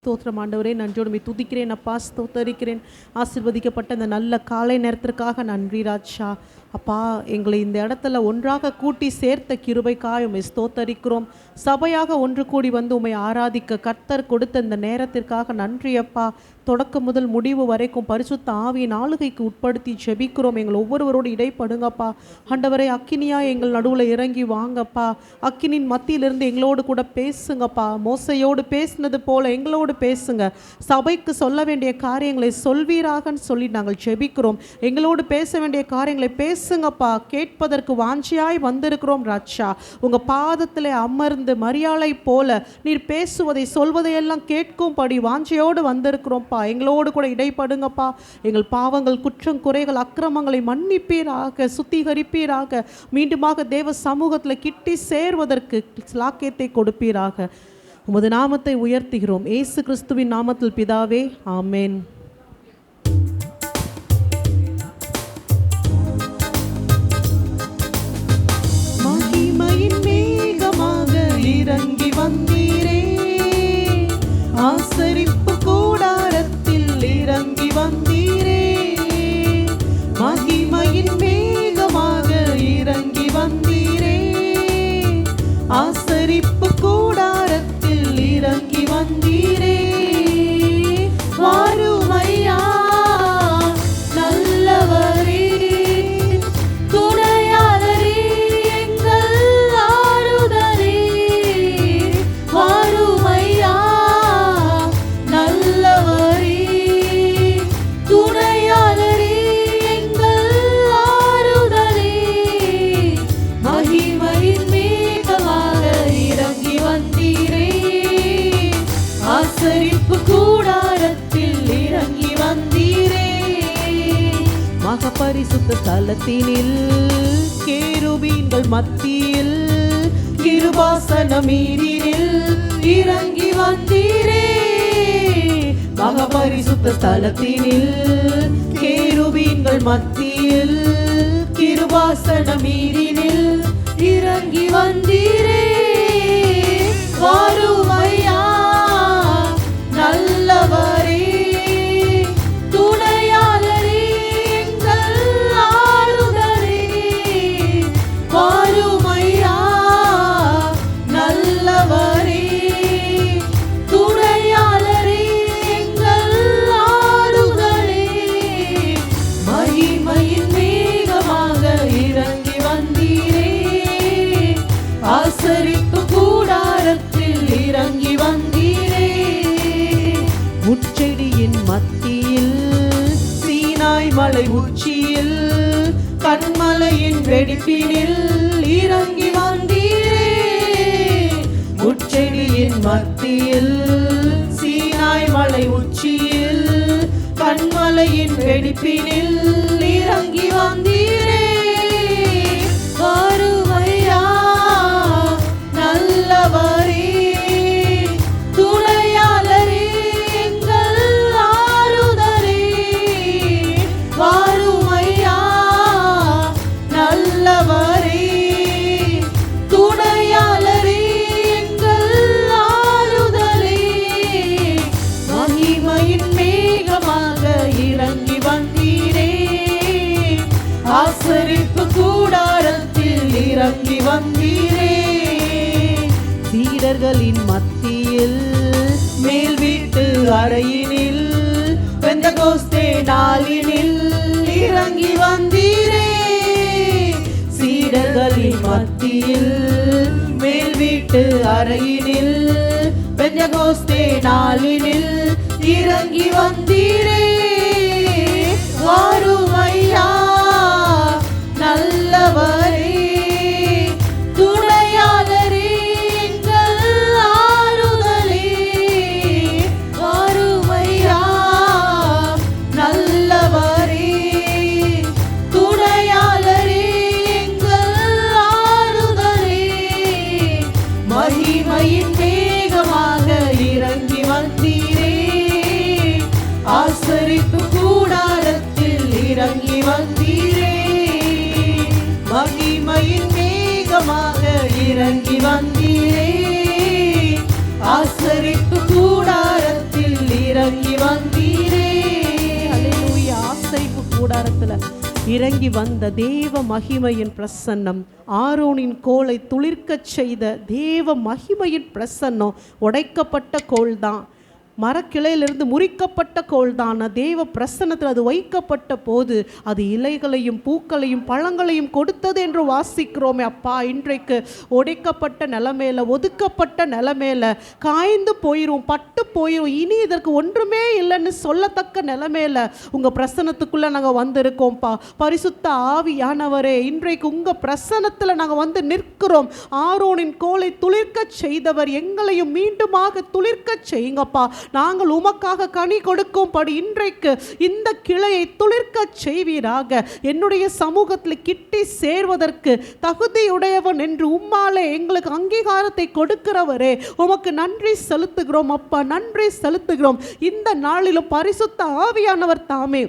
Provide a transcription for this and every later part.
ஸ்தோத்திரம் ஆண்டவரே, நன்றியோடு துதிக்கிறேன் அப்பா, ஸ்தோத்தரிக்கிறேன். ஆசீர்வதிக்கப்பட்ட இந்த நல்ல காலை நேரத்திற்காக நன்றி ராஜா. அப்பா, எங்களை இந்த இடத்துல ஒன்றாக கூட்டி சேர்த்த கிருபைக்காய் உம்மை ஸ்தோத்தரிக்கிறோம். சபையாக ஒன்று கூடி வந்து உம்மை ஆராதிக்க கர்த்தர் கொடுத்த இந்த நேரத்திற்காக நன்றி அப்பா. தொடக்கம் முதல் முடிவு வரைக்கும் பரிசுத்த ஆவியின் ஆளுகைக்கு உட்படுத்தி ஜெபிக்கிறோம். எங்கள் ஒவ்வொருவரோடு இடைப்படுங்கப்பா. ஆண்டவரே, அக்கினியா எங்கள் நடுவில் இறங்கி வாங்கப்பா. அக்கினின் மத்தியிலிருந்து எங்களோடு கூட பேசுங்கப்பா. மோசையோடு பேசினது போல எங்களோடு பேசுங்க. சபைக்கு சொல்ல வேண்டிய காரியங்களை சொல்வீராகன்னு சொல்லி நாங்கள் ஜெபிக்கிறோம். எங்களோடு பேச வேண்டிய காரியங்களை பேசுங்கப்பா. கேட்பதற்கு வாஞ்சியாய் வந்திருக்கிறோம் ராஜா. உங்க பாதத்தில் அமர்ந்து மரியாதை போல நீர் பேசுவதை சொல்வதையெல்லாம் கேட்கும்படி வாஞ்சியோடு வந்திருக்கிறோம்ப்பா. எங்களோடு கூட இடைப்படுங்கப்பா. எங்கள் பாவங்கள், குற்றம், குறைகள், அக்கிரமங்களை மன்னிப்பீராக, சுத்திகரிப்பீராக. மீண்டுமாக தேவ சமூகத்தில் கிட்டி சேர்வதற்கு ஸ்லாக்கியத்தை கொடுப்பீராக. உமது நாமத்தை உயர்த்துகிறோம் இயேசு கிறிஸ்துவின் நாமத்தில் பிதாவே, ஆமேன். மகிமையின் மேகமாக இறங்கி வந்தீரே, ஆசரிப்பு கூடாரத்தில் இறங்கி வந்தீரே. மகிமையின் மேகமாக இறங்கி வந்தீரே, ஆசரிப்பு கூடாரத்தில் இறங்கி வந்தீரே. வாருமையா நல்லவரே, துணையாளரே, எங்கள் ஆறுதலே. வாருமையா நல்லவரே, துணையாளரே, எங்கள் ஆறுதலே. மகிமையின் மேகமாக இறங்கி வந்தீரே, ஆசரிப்பு கூடாரத்தில் இறங்கி வந்தீரே. மகபரிசுத்த ஸ்தலத்தினில் கேருபீன்கள் மத்தியில் கிருபாசன மீதினில் இறங்கி வந்தீரே. மகபரிசுத்த ஸ்தலத்தினில் கேருபீன்கள் மத்தியில் கிருபாசன மீதினில் இறங்கி வந்தீரே. வாருமையா நல்லவரே, துணையாளரே, எங்கள் ஆறுதலே. வாருமையா நல்லவரே, துணையாளரே, எங்கள் ஆறுதலே. மகிமையின் மேகமாக இறங்கி வந்தீரே, ஆசரிப்பு கூடாரத்தில் இறங்கி வந்தீரே. முச்செடியின் மத்தியில் சீனாய் மலை உச்சியில் கண்மலையின் வெடிப்பினில் இறங்கி வந்தீரே. முச்செடியின் மத்தியில் சீனாய் மலை உச்சியில் கண்மலையின் வெடிப்பினில் இறங்கி வந்தீரே. வாருமையா நல்லவரே, துணையாளரே, எங்கள் ஆறுதலே. வாருமையா நல்லவரே, துணையாளரே, எங்கள் ஆறுதலே. மகிமையின் மேகமாக இறங்கி வந்தீரே, ஆசரிப்பு கூடாரத்தில் இறங்கி வந்தீரே. சீடர்களின் மத்தியில் மேல் வீட்டு அறையினில் பெந்தகோஸ்தே நாளினில் இறங்கி வந்தீரே. சீடர்களின் மத்தியில் மேல் வீட்டு அறையினில் பெந்தகோஸ்தே நாளினில் இறங்கி வந்தீரே. வாருமையா நல்லவரே, துணையாளரே, எங்கள் ஆறுதலே. வாருமையா நல்லவரே, துணையாளரே, எங்கள் ஆறுதலே. மகிமையின் மேகமாக இறங்கி வந்தீரே, ஆசரிப்பு இறங்கி வந்த தேவ மகிமையின் பிரசன்னம், ஆரோனின் கோலை துளிர்க்கச் செய்த தேவ மகிமையின் பிரசன்னம் உடைக்கப்பட்ட கோல்தான், மரக்கிளையிலிருந்து முறிக்கப்பட்ட கோல்தான். தேவ பிரசன்னத்தில் அது வைக்கப்பட்ட போது அது இலைகளையும் பூக்களையும் பழங்களையும் கொடுத்தது என்று வாசிக்கிறோமே. அப்பா, இன்றைக்கு உடைக்கப்பட்ட நிலைமையில, ஒதுக்கப்பட்ட நிலைமையில, காய்ந்து போயிரும், பட்டு போயிரும், இனி இதற்கு ஒன்றுமே இல்லைன்னு சொல்லத்தக்க நிலைமையில உங்கள் பிரசன்னத்துக்குள்ளே நாங்கள் வந்திருக்கோம்ப்பா. பரிசுத்த ஆவியானவரே, இன்றைக்கு உங்கள் பிரசன்னத்தில் நாங்கள் வந்து நிற்கிறோம். ஆரோனின் கோலை துளிர்க்க செய்தவர், எங்களையும் மீண்டுமாக துளிர்க்க செய்யுங்கப்பா. நாங்கள் உமக்காக கனி கொடுக்கும்படி இன்றைக்கு இந்த கிளையை துளிர்க்க செய்வீராக. என்னுடைய சமூகத்தில் கிட்டி சேர்வதற்கு தகுதியுடையவன் என்று உம்மாலே எங்களுக்கு அங்கீகாரத்தை கொடுக்கிறவரே, உமக்கு நன்றி செலுத்துகிறோம் அப்பா, நன்றி செலுத்துகிறோம். இந்த நாளிலும் பரிசுத்த ஆவியானவர் தாமே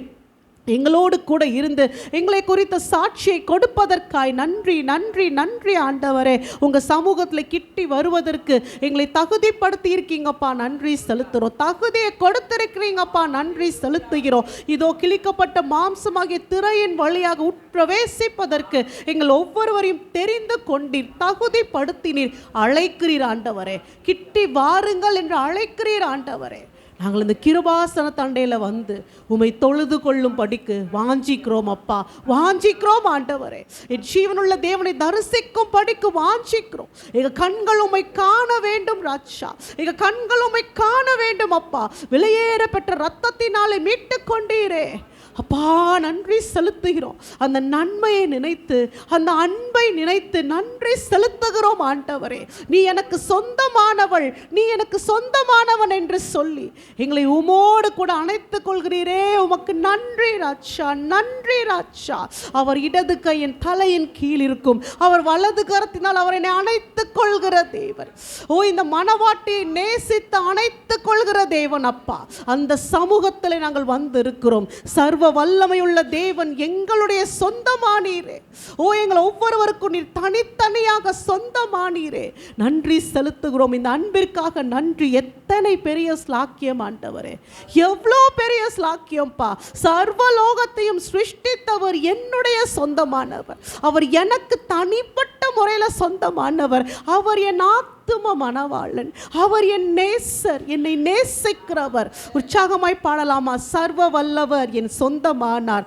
எங்களோடு கூட இருந்து எங்களை குறித்த சாட்சியை கொடுப்பதற்காய் நன்றி நன்றி நன்றி ஆண்டவரே. உங்கள் சமூகத்தில் கிட்டி வருவதற்கு எங்களை தகுதிப்படுத்தி இருக்கீங்கப்பா, நன்றி செலுத்துகிறோம். தகுதியை கொடுத்திருக்கிறீங்கப்பா, நன்றி செலுத்துகிறோம். இதோ கிழிக்கப்பட்ட மாம்சமாகிய திரையின் வழியாக உட்பிரவேசிப்பதற்கு எங்கள் ஒவ்வொருவரையும் தெரிந்து கொண்டீர், தகுதிப்படுத்தினீர், அழைக்கிறீர் ஆண்டவரே. கிட்டி வாருங்கள் என்று அழைக்கிறீர் ஆண்டவரே. நாங்கள் இந்த கிருபாசன தண்டையில் வந்து உம்மை தொழுது கொள்ளும் படிக்கு வாஞ்சிக்கிறோம் அப்பா, வாஞ்சிக்கிறோம் ஆண்டவரே. என் ஜீவனுள்ள தேவனை தரிசிக்கும் படிக்கு வாஞ்சிக்கிறோம். எங்கள் கண்கள் உம்மை காண வேண்டும் ராஜா, எங்கள் கண்கள் உம்மை காண வேண்டும் அப்பா. விலையேற பெற்ற ரத்தத்தினாலே மீட்டு கொண்டீரே அப்பா, நன்றி செலுத்துகிறோம். அந்த நன்மையை நினைத்து, அந்த அன்பை நினைத்து நன்றி செலுத்துகிறோம் ஆண்டவரே. நீ எனக்கு சொந்தமானவள், நீ எனக்கு சொந்தமானவன் என்று சொல்லி எங்களை உமோடு கூட அணைத்துக் கொள்கிறீரே, உமக்கு நன்றி ராஜா, நன்றி ராஜா. அவர் இடது கையின் தலையின் கீழ் இருக்கும், அவர் வலது கரத்தினால் அவர் என்னை அணைத்துக் கொள்கிற தேவன். ஓ, இந்த மனவாட்டியை நேசித்து அணைத்துக் கொள்கிற தேவன் அப்பா. அந்த சமூகத்தில் நாங்கள் வந்து இருக்கிறோம். சர்வ வல்லமையுள்ள தேவன் எங்களுடைய சொந்தமானீரே. ஓ, எங்கள் ஒவ்வொருவருக்கும் நீர் தனித்தனியாக சொந்தமானீரே. நன்றி செலுத்துகிறோம். இந்த அன்பிற்காக நன்றி. எத்தனை பெரிய ஸ்லாக்கியம் ஆண்டவரே, எவ்வளோ பெரிய ஸ்லாக்கியம்பா. சர்வலோகத்தையும் சிருஷ்டித்தவர் என்னுடைய சொந்தமானவர், அவர் எனக்கு தனிப்பட்ட முறையில் சொந்தமானவர், அவர் என் ஆத்தும மனவாளன், அவர் என் நேசர், என்னை நேசிக்கிறவர். உற்சாகமாய் பாடலாமா? சர்வ வல்லவர் என் சொந்தமானார்,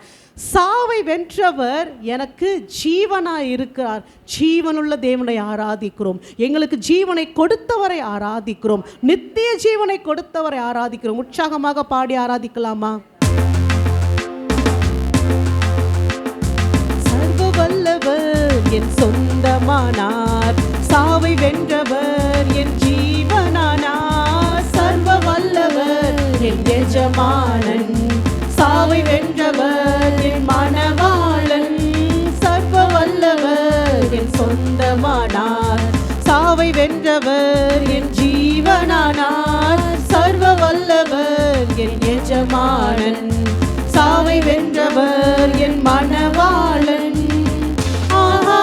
சாவை வென்றவர் எனக்கு ஜீவனாய் இருக்கிறார். ஜீவனுள்ள தேவனை ஆராதிக்கிறோம், எங்களுக்கு ஜீவனை கொடுத்தவரை ஆராதிக்கிறோம், நித்திய ஜீவனை கொடுத்தவரை ஆராதிக்கிறோம். உற்சாகமாக பாடி ஆராதிக்கலாமா? சர்வ வல்லவர் என் சொந்தமானார், சாவை வென்றவர் என் ஜீவனானார். சர்வ வல்லவர் என் எஜமானன், சாவை வென்றவர் என் மனவாளன். சர்வ வல்லவர் என் சொந்தமானார், சாவை வென்றவர் என் ஜீவனானார். சர்வ வல்லவர் என் எஜமானன், சாவை வென்றவர் என் மனவாளன். ஆஹா,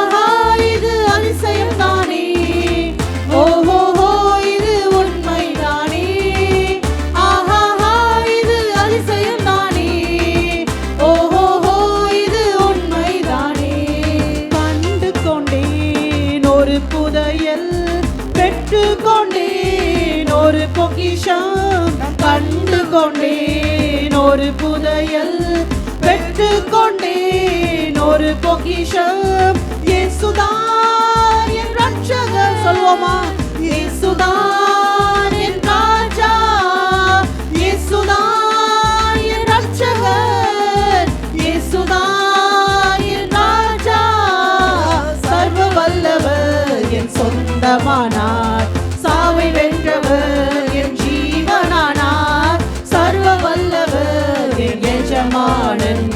இது அதிசயம் தானே, ஓஹோ இது உண்மை தானே. ஆஹா, இது அதிசயம் தானே, ஓஹோ இது உண்மை தானே. கண்டு கொண்டேன் ஒரு புதையல், பெற்று கொண்டேன் ஒரு பொக்கிஷம். கண்டு கொண்டேன் ஒரு புதையல், பெற்று கொண்டேன் ஒரு பொக்கிஷம். இயேசுதான் என் ரட்சகர், சொல்வோமா? இயேசுதான் என் ராஜா, இயேசுதான் என் ரட்சகர், இயேசுதான் என் ராஜா. சர்வ வல்லவர் என் சொந்தமானார், சாவை வென்றவர் என் ஜீவனானார். சர்வ வல்லவர் என் எஜமானன்,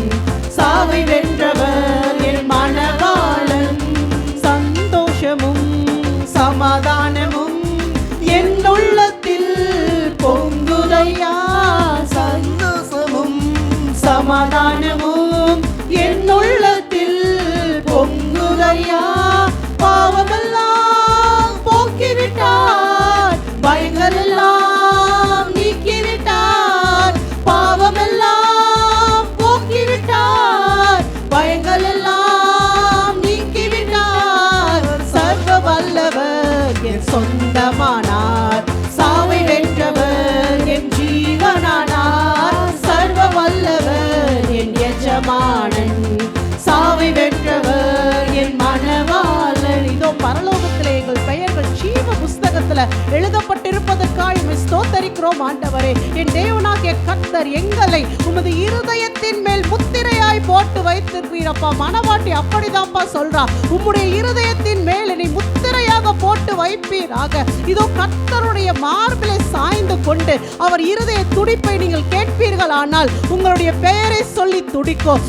சாவை வென்றவர் என் மனவாளன். சந்தோஷமும் சமாதானமும் என் எழுதப்பட்டிருப்பதற்காக உம்மை ஸ்தோத்தரிக்கிறோம் ஆண்டவரே. என் தேவனாகிய கர்த்தர் எங்களை உமது இருதயத்தின் மேல் முத்திரையாய் போட்டு வைத்திருக்கிறீரப்பா. மனவாட்டி அப்படிதான்ப்பா சொல்றா, உம்முடைய இருதயத்தின் மேல் என்னை முத்திரையாக போட்டு வைப்பீராக. இதோ கர்த்தருடைய மார்பிலே சாய்ந்து கொண்டு அவர் இருதய துடிப்பை நீங்கள் கேட்பீர்கள். ஆனால் உங்களுடைய பெயரை சொல்லி துடிக்கும்.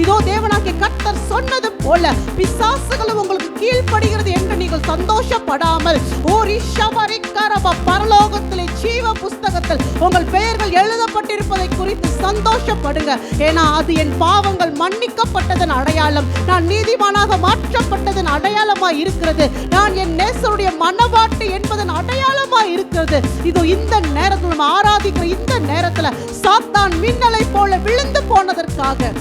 இதோ தேவனாகிய கர்த்தர் சொன்னது போல பிசாசுகளும் உங்களுக்கு கீழ்ப்படுகிறது என்று நீங்கள் சந்தோஷப்படாமல் பரலோகத்திலே ஜீவ புஸ்தகத்தில் உங்கள் பெயர்கள் எழுதப்பட்டிருப்பதை குறித்து சந்தோஷப்படுங்க. ஏன்னா அது என் பாவங்கள் மன்னிக்கப்பட்டதன் அடையாளம், நான் நீதிமானாக மாற்றப்பட்டதன் அடையாளமாய் இருக்கிறது, நான் என் நேசருடைய மனவாட்டி என்பதன் அடையாளமாய் இருக்கிறது. இதோ இந்த நேரத்தில் நம்ம ஆராதிக்கிற இந்த நேரத்தில் சாத்தான் மின்னலை போல விழுந்து போனதற்காக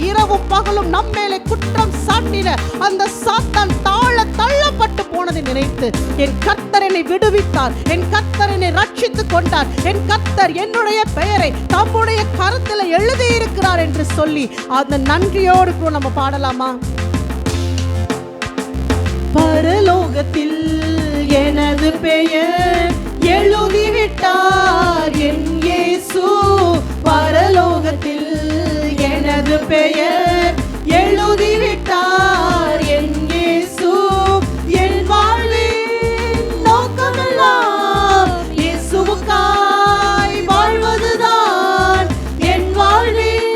இரவும் பகலும் நம் மேலே குற்றம் சாட்டின அந்த சாத்தான் தள்ளப்பட்டு போனதை நினைத்து என் கர்த்தர் என்னை விடுவித்தார், என் கர்த்தர் என்னை ரட்சித்துக் கொண்டார், என் கர்த்தர் என்னுடைய பெயரை தம்முடைய கரத்தில் எழுதியிருக்கிறார் என்று சொல்லி அந்த நன்றியோடு கூட நம்ம பாடலாமா? பரலோகத்தில் எனது பெயர் எழுதிவிட்டார் என் இயேசு, பரலோகத்தில் எனது பெயர் எழுதிவிட்டார் என் இயேசு. என் வாழ்வின் நோக்கமெல்லாம் இயேசுவுக்காய் வாழ்வதுதான், என் வாழ்வின்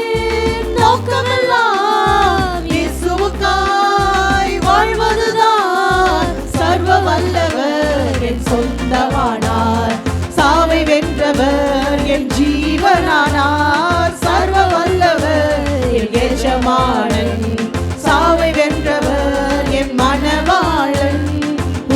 நோக்கமெல்லாம் இயேசுவுக்காய் வாழ்வதுதான். சர்வ வல்லவர் என் சொந்தமானார், சாவை வென்றவர் என் ஜீவனானார். சர்வ வல்லவர் என் எஜமானன், சாவை வென்றவர் என் மனவாளன்.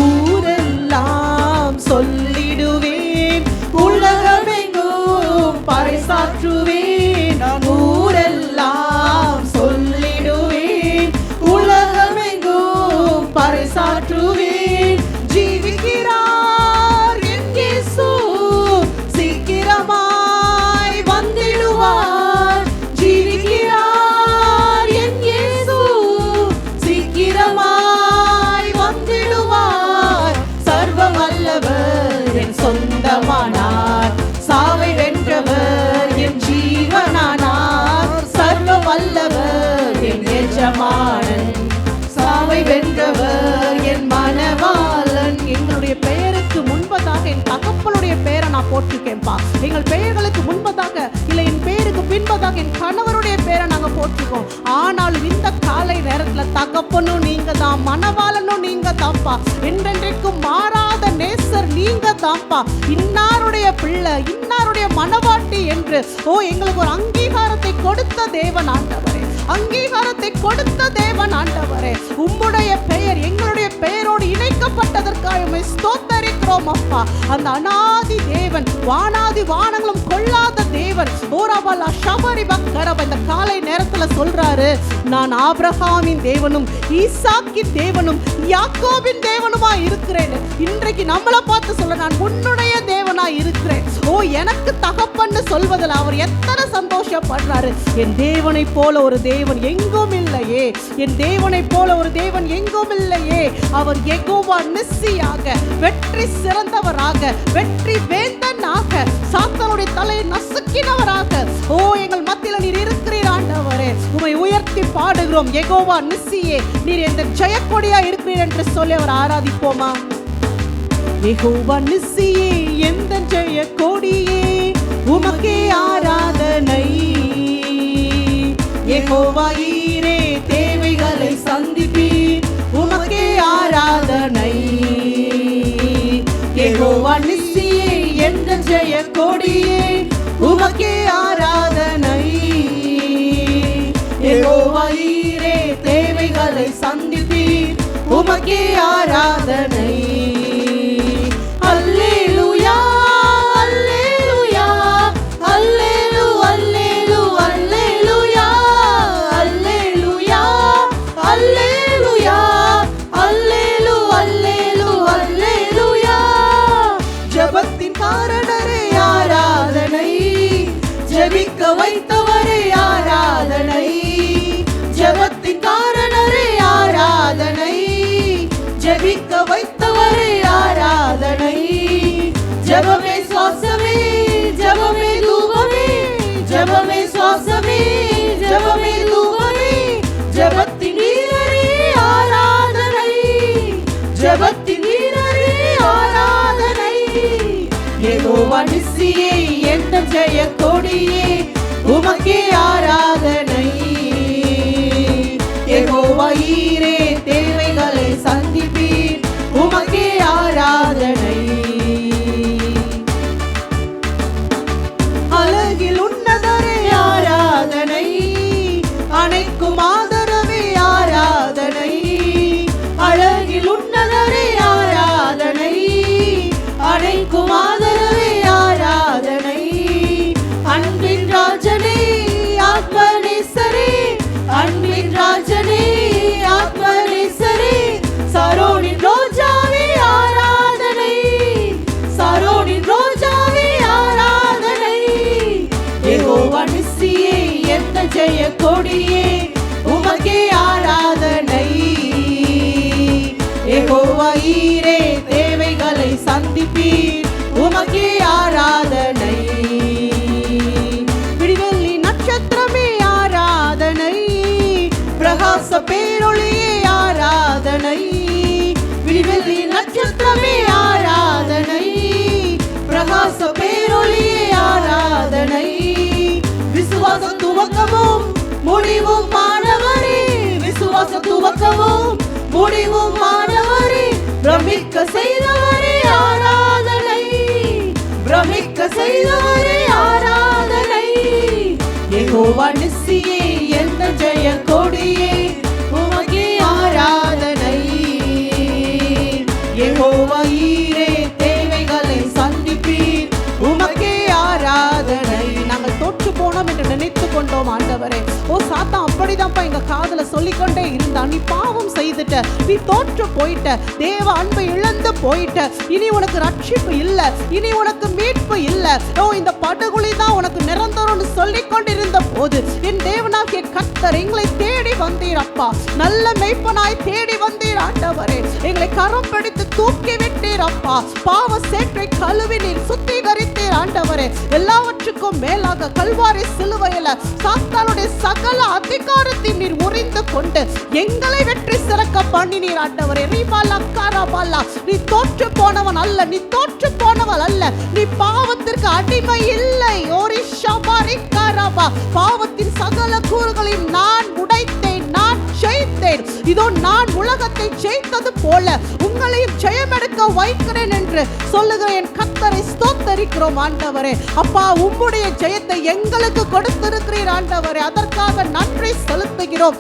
ஊரெல்லாம் சொல்லிடுவேன், உலகமெங்கும் பறைசாற்றுவேன். ஊரெல்லாம் சொல்லிடுவேன், உலகமெங்கும் பறைசாற்றுவேன். ஜீவிக்கிறார் என் இயேசு, சீக்கிரமாய் வந்திடுவார். ஜீவிக்கிறார் என் இயேசு, சீக்கிரமாய் வந்திடுவார். சர்வ வல்லவர் என் சொந்தமானார், சாவை வென்றவர் என் ஜீவனானார். சர்வ வல்லவர் என் எஜமானன், சாவை வென்றவர் என் மனவாளன். எங்களுடைய பெயருக்கு முன்பதாக என் தகப்பனுடைய பெயரை நான் போட்டிருக்கேன்பா. எங்கள் பெயர்களுக்கு முன்பதாக இல்லை என் பெயருக்கு பின்பதாக என் கணவருடைய பெயரை நாங்கள் போட்டிருக்கோம். ஆனாலும் இந்த காலை நேரத்தில் தகப்பனும் நீங்க தான், மனவாளனும் நீங்க தான்ப்பா, என்றென்றைக்கும் மாறாத நேசர் நீங்க தான்ப்பா. இன்னாருடைய பிள்ளை, இன்னாருடைய மனவாட்டி என்று எங்களுக்கு ஒரு அங்கீகாரத்தை கொடுத்த தேவன் ஆண்டவரே, அங்கீகாரத்தை கொடுத்த தேவன் ஆண்டவரே. உம்முடைய பெயர் எங்களுடைய பெயரோடு இணைக்கப்பட்டதற்காக உம்மை ஸ்தோத்தரிக்கிறோம் அப்பா. அந்த அநாதி தேவன், வானாதி வானங்களும் கொள்ளாத தேவன் ஓராபாலா ஷபரி பக்கரப இந்த காலை நேரத்தில் சொல்றாரு, நான் ஆபிரகாமின் தேவனும் ஈசாக்கின் தேவனும் யாக்கோபின் தேவனுமா இருக்கிறேன். இன்றைக்கு நம்மளை பார்த்து சொல்ல, நான் உன்னுடைய தேவனா இருக்கிறேன். எனக்கு தகப்பன்னு சொல்வதில் அவர் எத்தனை சந்தோஷப்படுறாரு. என் தேவனை போல ஒரு தேவன் எங்கும் இல்லையே, என் தேவனை போல ஒரு தேவன் எங்கும் இல்லையே. அவர் யெகோவா நிஸ்ஸியாக, வெற்றி சிறந்தவராக, வெற்றி வேந்தனாக, சாத்தானுடைய தலையை நசுக்கினவராக எங்கள் மத்தியில் நீர் இருக்கிறீர் ஆண்டவரே. உம்மை உயர்த்தி பாடுகிறோம். யெகோவா நிஸ்ஸியே, நீர் எந்த ஜெயக்கொடியா இருக்கிறீர் என்று சொல்லி அவர் ஆராதிப்போமா? யெகோவா நிஸ்ஸியே, எந்த ஜெயக்கொடியே, உமக்கே ஆராதனை. யெகோவா ஈரே, தேவைகளை சந்திப்பீர், உமக்கே ஆராதனை. யெகோவா நிஸ்ஸியே, எந்த ஜெயக்கொடியே, உமக்கே ஆராதனை. யெகோவா ஈரே, தேவைகளை சந்திப்பீர், உமக்கே ஆராதனை. அல்லேலூயா, அல்லேலூயா, அல்லேலூ, அல்லேலூ, அல்லேலூயா, அல்லேலூயா, அல்லேலூயா, அல்லேலூ, அல்லேலூ, அல்லேலூயா. ஜெபத்தின் காரணரே ஆராதனை, ஜெபிக்க வைத்தவரே ஆராதனை. ஜெபத்தின் காரணரே ஆராதனை, யெகோவா நிசியே எந்த ஜெய கொடியே உமக்கே ஆராதனை. யெகோவா ஈரே தேவைகளை சந்திப்பீர் உமக்கே ஆராதனை. அழகில் உன்னதரே ஆராதனை, அனைக்கும் ஆதரவே ஆராதனை. அழகில் உன்னதரே ஆராதனை, அனைக்கும் ஆதரவே ஆராதனை. அன்பின் ராஜனே ஆத்மநேசரே, அன்பின் ராஜனே ஆத்மநேசரே, சரோனின் ரோஜாவே ஆராதனை, சரோனின் ரோஜாவே ஆராதனை. யெகோவா நிசியே எந்த ஜெய கொடியே உமக்கே ஆராதனை. யெகோவா ஈரே தேவைகளை சந்திப்பீர் உமக்கே ஆராதனை. விடிவெள்ளி நட்சத்திரமே ஆராதனை, பிரகாச பேரொளியே ஆராதனை. விடிவெள்ளி நட்சத்திரமே ஆராதனை, பிரகாச பேரொளியே ஆராதனை. விசுவாச துவக்கமும் முடிவும் மாணவரே, விசுவாச துவக்கமும் முடிவும் மாணவரே, பிரமிக்க செய்தவரே ஆராதனை, பிரமிக்க செய்தவரே ஆராதனை. யெகோவா நிசியே எந்த ஜெய கொடியே உமக்கே ஆராதனை. யெகோவா ஈரே தேவைகளை சந்திப்பீர் உமக்கே ஆராதனை. நாங்கள் தோற்று போனோம் என்று நினைத்து கொண்டோம் ஆண்டவரே. ஓ சாத்தான் அப்படிதான்ப்பா எங்க காதுல சொல்லிக்கொண்டே இருந்தான், நீ பாவம் செய்துட்ட, நீ தோற்று போயிட்ட, தேவ அன்பை இழந்து போயிட்ட, இனி உனக்கு ரட்சிப்பு இல்ல, இனி உனக்கு மீட்பு இல்ல, ஓ இந்த படுகொலை தான் உனக்கு நிரந்தரம்னு சொல்லிக் கொண்டிருந்த போது என் தேவனாகிய கர்த்தர் எங்களை தேடி வந்தீர் அப்பா. நல்ல மெய்ப்பனாய் தேடி வந்தீர் ஆண்டவரே. எங்களை கரம் பிடித்து தூக்கி விட்டீர் அப்பா. பாவ சேற்றை கழுவி நீர் சுத்திகரித்தீர் ஆண்டவரே. எல்லாவற்றுக்கும் மேலாக கல்வாரி சிலுவையில சாத்தானுடைய சகல அதிகாரத்தை நீர் முறிந்து கொண்டு எங்களை வெற்றி சிறக்க பண்ணினீர் ஆண்டவரே. நீ தோற்று போனவன் அல்ல, நீ தோற்று போனவள் அல்ல, நீ பாவத்திற்கு அடிமை இல்லை. பாவத்தின் சகல கூறுகளையும் நான் உடைத்தேன், நான் ஜெயித்தேன். இதோ நான் உலகத்தை ஜெயித்தது போல உங்களையும் ஜெயமெடுக்க வைக்கிறேன் என்று சொல்லுகிற என் கர்த்தரை ஸ்தோத்தரிக்கிறோம் ஆண்டவரே. அப்பா உம்முடைய ஜெயத்தை எங்களுக்கு கொடுத்திருக்கிறீர் ஆண்டவரே, அதற்காக நன்றி செலுத்துகிறோம்.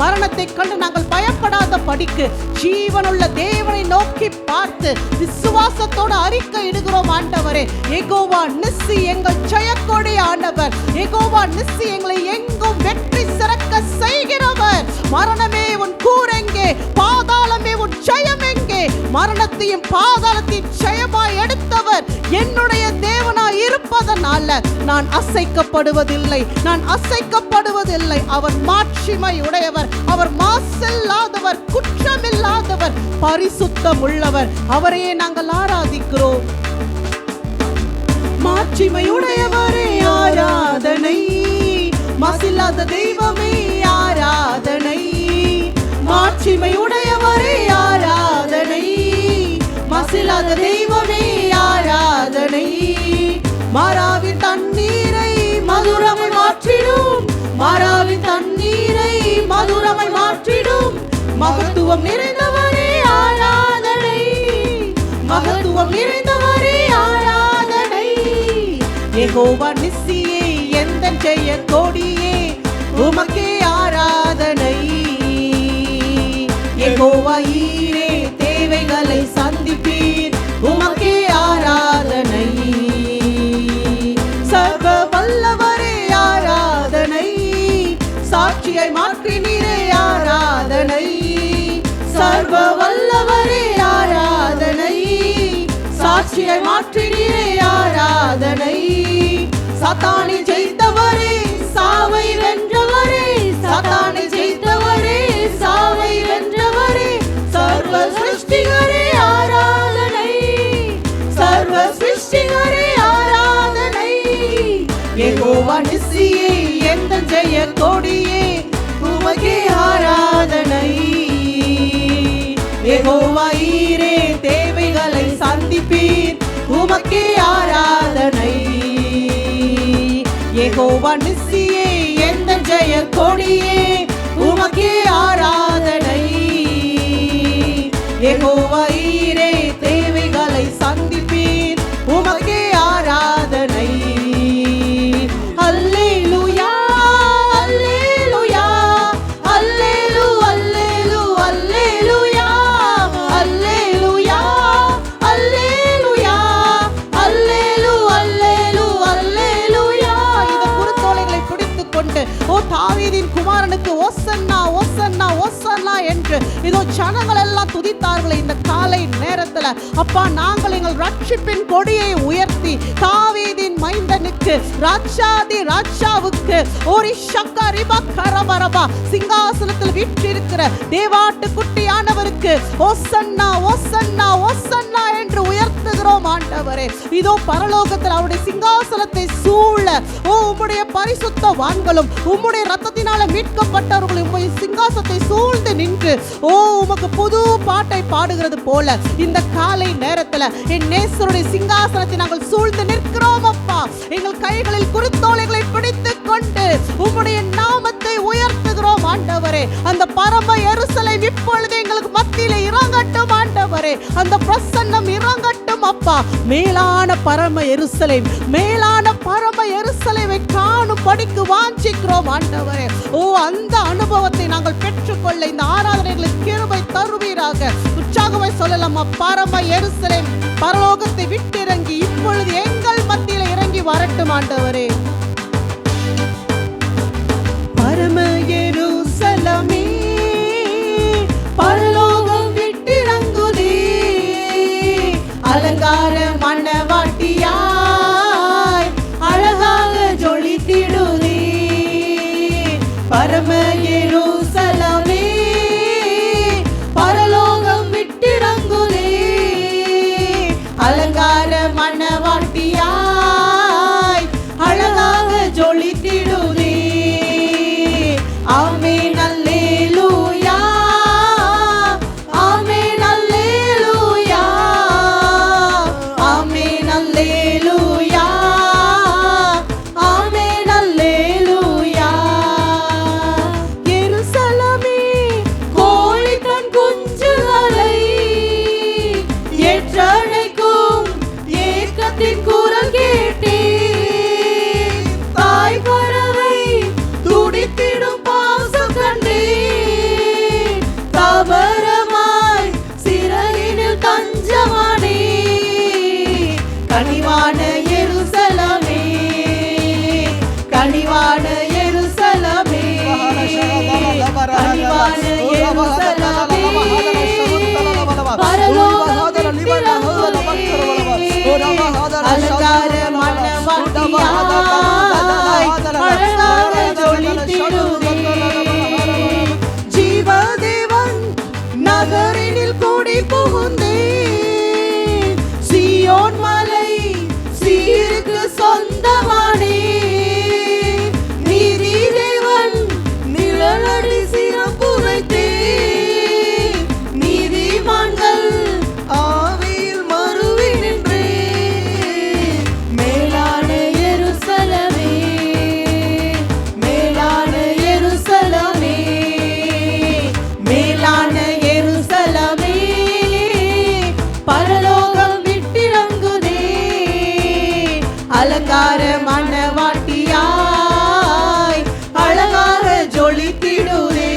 மரணத்தை கண்டு நாங்கள் பயப்படாத படிக்கு ஜீவனுள்ள தேவனை நோக்கி பார்த்து விசுவாசத்தோடு அறிக்கை இடுகிறோம் ஆண்டவரே. யெகோவா நிசி எங்கள் ஜெயக்கொடி ஆண்டவர். யெகோவா நிசி எங்களை எங்கும் வெற்றி சிறக்க செய்கிறவர். மரணமே உன் கூரெங்கே, பாதாளமே உன் ஜெயம் எங்கே? மரணத்தையும் பாதாளத்தையும் ஜெயமாய் எடுத்தவர் என்னுடைய தேவனாய் இருப்பதனால நான் அசைக்கப்படுவதில்லை, நான் அசைக்கப்படுவதில்லை. அவர் மாட்சிமை உடையவர், அவர் மாசில்லாதவர், குற்றமில்லாதவர், பரிசுத்தம் உள்ளவர். அவரையே நாங்கள் ஆராதிக்கிறோம். மாட்சிமையுடையவரே ஆராதனை, மாசில்லாத தெய்வமே ஆராதனை. மாட்சிமையுடையவரே ஆராதனை, மாசில்லாத தெய்வமே ஆராதனை. மாறாவின் தண்ணீரை மதுரமை மாற்றிடும், மாறாவின் தண்ணீரை மதுரமை மாற்றிடும் மகத்துவம் நிறைந்தவரே ஆராதனை, மகத்துவம் நிறைந்தவரே ஆராதனை. யெகோவா நிசியே எந்த ஜெய கொடியே உமக்கே ஆராதனை. யெகோவா ஈரே தேவைகளை சந்திப்பீர் உமக்கே ஆராதனை. சர்வ வல்லவரே ஆராதனை, சாட்சியை மாற்றினீரே ஆராதனை. சர்வ வல்லவரே ஆராதனை, சாட்சியை மாற்றினீரே ஆராதனை. சாத்தானை ஜெயித்தவரே, சாவை வென்றவரே, சாத்தானை ஜெயித்தவரே, சாவை வென்றவரே. சர்வ சிருஷ்டிகரே ஆராதனை, சர்வ சிருஷ்டிகரே ஆராதனை. யெகோவா நிசியே எந்த ஜெய கொடியே உமக்கே ஆராதனை. அவருக்கு ஓசன்னா ஓசன்னா ஓசன்னா என்று இதோ ஜனங்கள் எல்லாம் துதித்தார்களே இந்த காலை நேரத்துல அப்பா நாங்கள் எங்கள் ரட்சிப்பின் கொடியை உயர்த்தி தாவீதின் மைந்தனுக்கு ராஜாதி ராஜாவுக்கு ஒரு ஷக்கரிபா கரபரபா சிங்காசனத்தில் வீற்றிருக்கிற தேவாட்டு குட்டியானவருக்கு ஓசன்னா ஓசன்னா ஓசன்னா என்று உயர்த்துகிறோம் ஆண்டவரே. இதோ பரலோகத்தில் அவருடைய சிங்காசனத்தை சூழ உம்முடைய பரிசுத்தவான்களும் உம்முடைய ரத்தத்தினால மீட்கப்பட்டவர்களும் உம்முடைய சிங்காசனத்தை சூழ்ந்து நின்று உமக்கு புது பாட்டை பாடுகிறது போல இந்த காலை நேரத்துல என் நேசருடைய சிங்காசனத்தை நாங்கள் சூழ்ந்து நிற்கிறோம் அப்பா. எங்கள் கைகளில் குருத்தோலைகளை பிடித்துக் கொண்டு உம்முடைய நாமத்தை உயர்த்துகிறோம் ஆண்டவரே. அந்த பரம எருசலேம் இப்பொழுது எங்களுக்கு மத்தியிலே இறங்கட்டும் ஆண்டவரே. அந்த பிரசன்னம் இறங்கட்டும் அப்பா. மேலான பரம எருசலேம், மேலான பரம எருசலேமை காணும் படிக்கு வாஞ்சிக்கிறோம் ஆண்டவரே. அந்த அனுபவத்தை நாங்கள் பெற்றுக்கொள்ள இந்த ஆராதனைகளுக்கு கிருபை தருவீராக. உற்சாகமே சொல்லலாமா? பரம எருசலேம் பரலோகத்தை விட்டு இறங்கி இப்பொழுது எங்கள் மத்தியில இறங்கி வரட்டும் ஆண்டவரே. பரம எருசலேமே பரலோகம் விட்டிறங்குதே, அலங்கார மணவாட்டியாய் அழகாக ஜொலித்திடுதே. பரம எருசலேமே பரலோகம் விட்டிறங்குதே, அலங்கார மணவாட்டியாய் அழகாக ஜொலித்திடுதே. ஆமென் அல்லேலூயா, ஆமென் அல்லேலூயா, ஆமென் அல்லேலூயா, ஆமென் அல்லேலூயா. எருசலேமே கோழி தன் குஞ்சுகளை ஏற்றழைக்கும் ஏக்கத்தின் குரல் கேட்டே, தாய் பறவை துடித்திடும் பாசம் கண்டே, தாவரமாய் சிறகினில் தஞ்சமானே. கனிவான எருசலேமே, கனிவான எருசலேமே, கனிவான எருசலேமே பரலோகம் விட்டிறங்குதே, அலங்கார மணவாட்டியாய் அழகாக ஜொலித்திடுதே. ஜீவதேவன் நகரினில் கூடி புகுந்தேன், சீயோன் மலை சீருக்கு சொந்தமானே. நீதி தேவன் நிழலடி சிறப்பு வைத்தே, நீதிமான்கள் ஆவியில் மறுவி நின்றே. மேலான எருசலேமே, மேலான எருசலேமே, மேலான எருசலேமே பரலோகம் விட்டிறங்குதே, அலங்கார மணவாட்டியாய் அழகாக ஜொலித்திடுதே.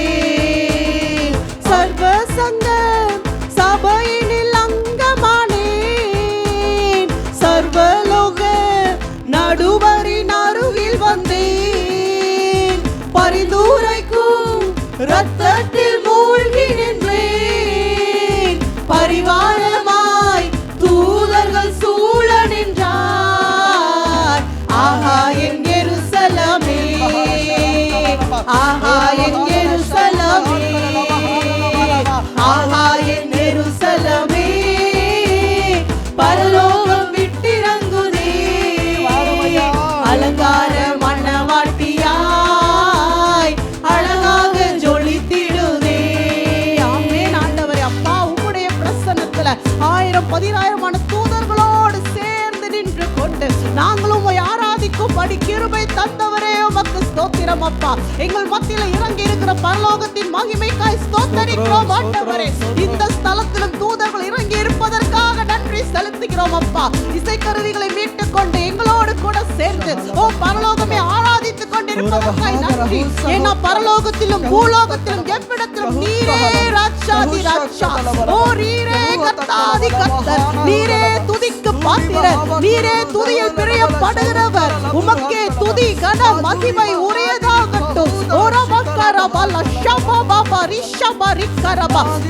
சர்வ சங்க சபையினில் அங்கமானேன், சர்வலோக நடுவரின் அருகில் வந்தேன், பரிந்துரைக்கும் இரத்தத்தில் மூழ்கி நின்றேன், பரிவாரமாய் தூதர்கள் சூழ நின்றார். ஆஹா என் எருசலேமே, ஆஹா என் எருசலேமே, ஆஹா என் எருசலேமே பரலோகம் விட்டிறங்குதே, அலங்கார மணவாட்டியாய் அழகாக ஜொலித்திடுதே. ஆமென் ஆண்டவரே. அப்பா உம்முடைய பிரசன்னத்துல 1000-10000 தூதர்களோடு சேர்ந்து நின்று கொண்டு நாங்களும் உம்மை ஆராதிக்கும்படி கிருபை தந்தவரே உமக்கு ஸ்தோத்திரம் அப்பா. எங்கள் மத்தியில இறங்கி இருக்கிற பரலோகத்தின் மகிமைக்காய் ஸ்தோத்தரிக்கிறோம் ஆண்டவரே. இந்த ஸ்தலத்திலும் தூதர்கள் இறங்கி இருப்பதற்காக நன்றி செலுத்துகிறோம் அப்பா. இசைக்கருவிகளை மீட்டுக் கொண்டு எங்களோடு கூட சேர்ந்து பரலோகமே ஆராதித்துக் கொண்டிருப்பதற்காய் நன்றி. ஏன்னா பரலோகத்திலும் பூலோகத்திலும் எவ்விடத்திலும் நீரே ராஜாதி ராஜா, நீரே கர்த்தாதி கர்த்தர், நீரே துதிக்கு பாத்திரர், நீரே துதியில் பிரியப்படுகிறவர். உமக்கே துதி கன மகிமை உரியதாகட்டும். ஓரமக்கா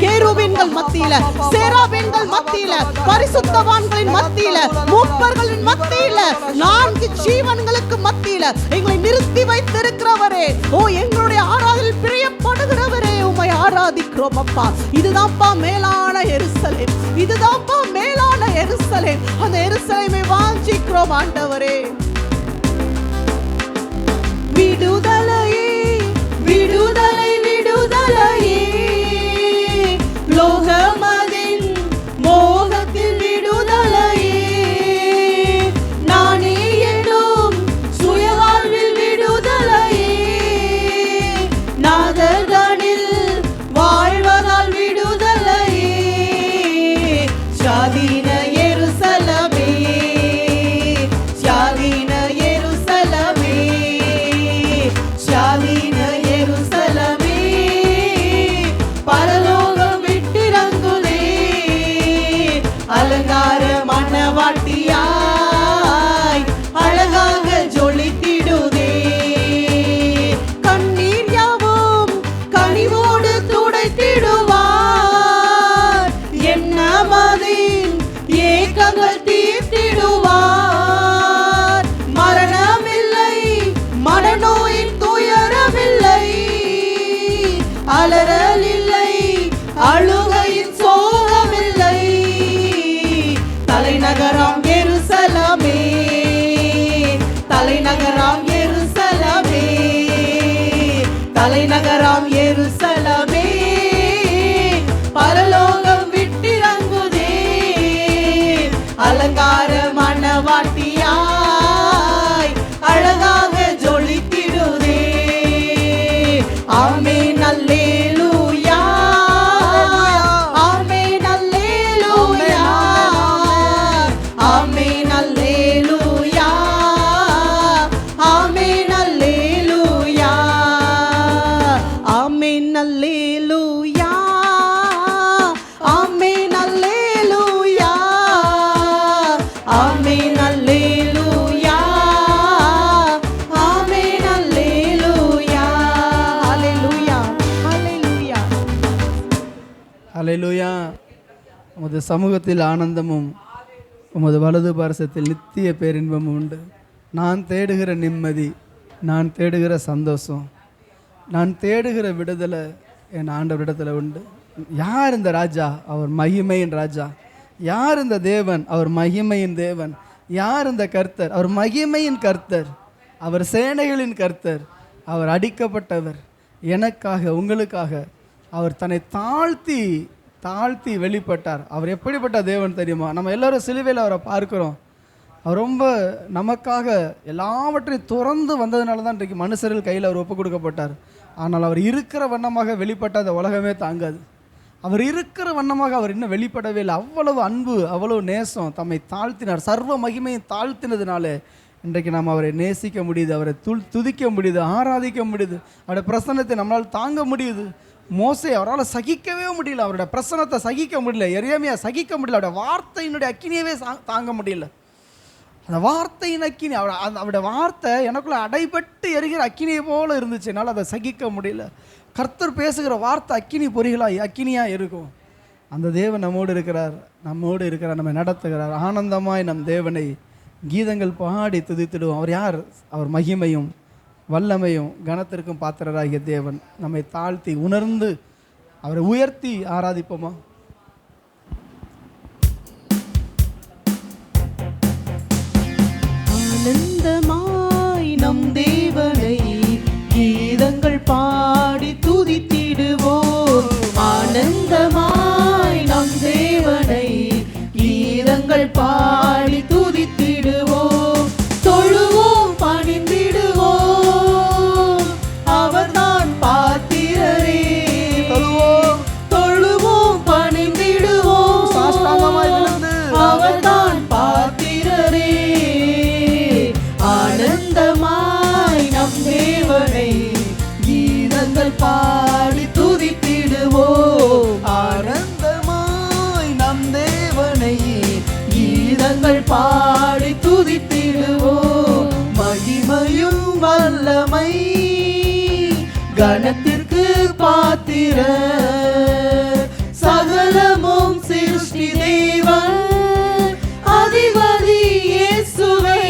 கேருபீன்கள் மத்தியில, சேராபீன்கள் மத்தியில, பரிசுத்தவான்களின் மத்தியில, மூப்பர்களின் மத்தியில, 4 ஜீவன்களுக்கு மத்தியில எங்களை நிறுத்தி வைத்திருக்கிறவரே, ஓ எங்களுடைய ஆராதனையில் பிரியப்படுகிறவரே, உம்மை ஆராதிக்கிறோம் அப்பா. இதுதான்ப்பா மேலான எருசலேம், இதுதான்ப்பா மேலான எருசலேம். அந்த எருசலேமை வாஞ்சிக்கிறோம் ஆண்டவரே. விடுதலையே விடுதலை விடுதலையே, லோகமதின் மோகத்தில் விடுதலையே, நானே எனும் சுயவாழ்வில் விடுதலையே, நாதர்களில் வாழ்வதால் விடுதலையே, சாதீன எருசலமே, சாதீன எருசலமே, சாதீன எருசலமே, பரலோகம் விட்டிறங்குதே, அலங்கார மணவாட்டியாய் அழகாக ஜொலித்திடுதே, கண்ணீர் யாவும் கனிவோடு துடைத்திடுவார், என்னமதின் ஏக்கங்கள் தீர்த்திடுவார், மரணமில்லை மனநோயின் துயரமில்லை, அலறல் இல்லை அழுகையின் சோகமில்லை, தலைநகராம் எருசலமே, தலைநகராம் எருசலமே, தலைநகராம் எருசலமே, பரலோகம் விட்டிறங்குதே, அலங்கார மணவாட்டியாய் அழகாக ஜொலித்திடுதே. ஆமென் அல்லேலூயா, ஆமென் அல்லேலூயா, ஆமென் அல்லேலூயா, ஆமென் அல்லேலூயா, ஆமென் அல்லேலூயா, ஆமென் அல்லேலூயா, ஆமென் அல்லேலூயா, ஆமென் அல்லேலூயா, ஹல்லேலூயா, ஹல்லேலூயா. ஹல்லேலூயா. உமது சமூகத்தில் ஆனந்தமும் உமது வலது பாரசத்தில் நித்திய பேரின்பமும் உண்டு. நான் தேடுகிற நிம்மதி, நான் தேடுகிற சந்தோஷம், நான் தேடுகிற விடுதலை என் ஆண்டவரிடத்தில் உண்டு. யார் இந்த ராஜா? அவர் மகிமையின் ராஜா. யார் இந்த தேவன்? அவர் மகிமையின் தேவன். யார் இந்த கர்த்தர்? அவர் மகிமையின் கர்த்தர். அவர் சேனைகளின் கர்த்தர். அவர் அடிக்கப்பட்டவர். எனக்காக, உங்களுக்காக அவர் தன்னை தாழ்த்தி தாழ்த்தி வெளிப்பட்டார். அவர் எப்படிப்பட்ட தேவன் தெரியுமா? நம்ம எல்லாரும் சிலுவையில் அவரை பார்க்கிறோம். அவர் ரொம்ப நமக்காக எல்லாவற்றையும் துறந்து வந்ததுனால தான் இன்றைக்கு மனுஷர்கள் கையில் அவர் ஒப்பு கொடுக்கப்பட்டார். ஆனால் அவர் இருக்கிற வண்ணமாக வெளிப்பட்ட அந்த உலகமே தாங்காது. அவர் இருக்கிற வண்ணமாக அவர் இன்னும் வெளிப்படவே இல்லை. அவ்வளவு அன்பு, அவ்வளவு நேசம், தம்மை தாழ்த்தினார். சர்வ மகிமையை தாழ்த்தினதுனால இன்றைக்கு நாம் அவரை நேசிக்க முடியுது, அவரை துதிக்க முடியுது, ஆராதிக்க முடியுது, அவருடைய பிரசன்னத்தை நம்மளால் தாங்க முடியுது. மோசே அவரால் சகிக்கவே முடியல, அவருடைய பிரசன்னத்தை சகிக்க முடியல, எரேமியா சகிக்க முடியல, அவருடைய வார்த்தையினுடைய அக்கினியவே தாங்க முடியல. அந்த வார்த்தையின் அக்கினி, அவருடைய வார்த்தை எனக்குள்ள அடைபட்டு எரிகிற அக்கினியை போல இருந்துச்சு. என்னால் அதை சகிக்க முடியல. கர்த்தர் பேசுகிற வார்த்தை அக்கினி அக்கினியாக இருக்கும். அந்த தேவன் நம்மோடு இருக்கிறார், நம்மை நடத்துகிறார். ஆனந்தமாய் நம் தேவனை கீதங்கள் பாடி துதித்திடுவோம். அவர் யார்? அவர் மகிமையும் வல்லமையும் கனத்திற்கும் பாத்திரராகிய தேவன். நம்மை தாழ்த்தி உணர்ந்து அவரை உயர்த்தி ஆராதிப்போமா? ஆனந்தமாய் நம் தேவனை கீதங்கள் பாடி துதித்திடுவோம். ஆனந்தமாய் நம் தேவனை கீதங்கள் பாடி துதித்திடுவோம். தொழுவோம், பணிந்திடுவோம், அவர்தான் பாத்திரரே. தொழுவோம், பணிந்திடுவோம், அவர்தான் பாத்திரரே. ஆனந்தமாய் நம் பாத்திர சகலமும் சிருஷ்டி தேவன் அதிபதி இயேசுவே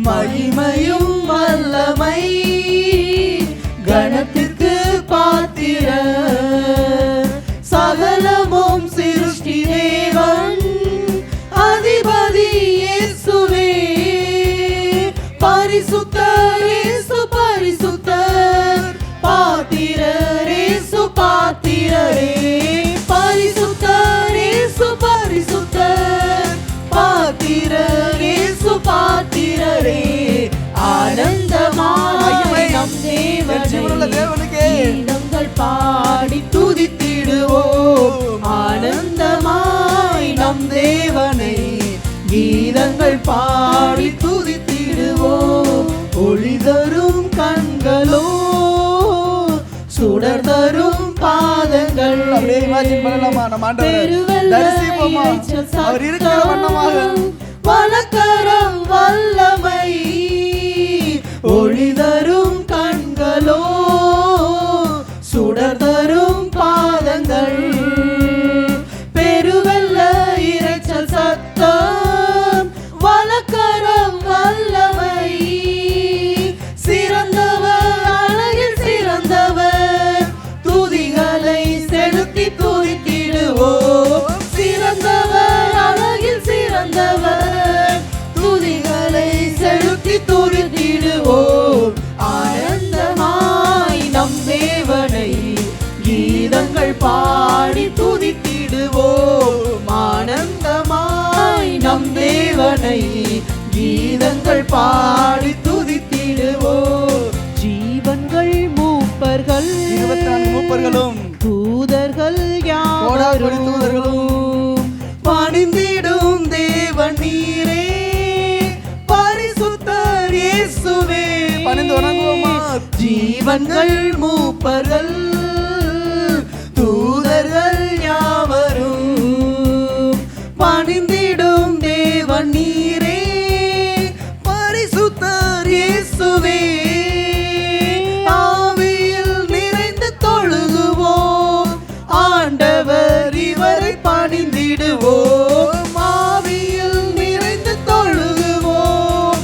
மகிமையும் வல்லமை கணத்திற்கு பாத்திர சகலமும் சிருஷ்டி தேவன் அதிபதி இயேசுவே பரிசுத்தர் இயேசு பரிசுத்தர் பாத்திரர் இயேசு பாத்திரரே பரிசுத்தர் இயேசு பரிசுத்தர் பாத்திரர் இயேசு பாத்திரரே ஆனந்தமாய் நம் தேவனுக்கே கீதங்கள் பாடி துதித்திடுவோம் ஆனந்தமாய் நம் தேவனை கீதங்கள் பாடி துதித்திடுவோம் ஒளி தரும் கண்களோ சுடர் தரும் பாதங்கள் அப்படியே இமேஜின் பண்ணலாமா நம்ம ஆண்டவரை தரிசிப்போமா அவர் இருக்கிற வண்ணமாக வலக்கரம் வல்லமை ஒளி தரும் கண்களோ சுடர் தரும் பாதங்கள் பெருவெல்ல இரைச்சல் சத்தம் வலக்கரம் வல்லமை சிறந்தவர் அழகில் சிறந்தவர் துதிகளை செலுத்தி துதித்திடுவோம் சிறந்தவர் அழகில் சிறந்தவர் துதிகளை செலுத்தி துதித்திடுவோம் ஆனந்தமாய் நம் தேவனை கீதங்கள் பாடி துதித்திடுவோம் ஆனந்தமாய் நம் தேவனை கீதங்கள் பாடி துதித்திடுவோம் ஜீவன்கள் மூப்பர்கள் 24 மூப்பர்களும் தூதர்கள் கோடாகோடி தூதர்களும் பணிந்திடும் தேவன் நீரே பரிசுத்தர் இயேசுவே பணிந்து வணங்குவோமா ஜீவன்கள் மூப்பர்கள் தூதர்கள் யாவரும் பணிந்திடும் தேவன் நீரே பரிசுத்தர் இயேசுவே ஆவியில் நிறைந்து தொழுகுவோம் ஆண்டவர் இவரை பணிந்திடுவோம் ஆவியில் நிறைந்து தொழுகுவோம்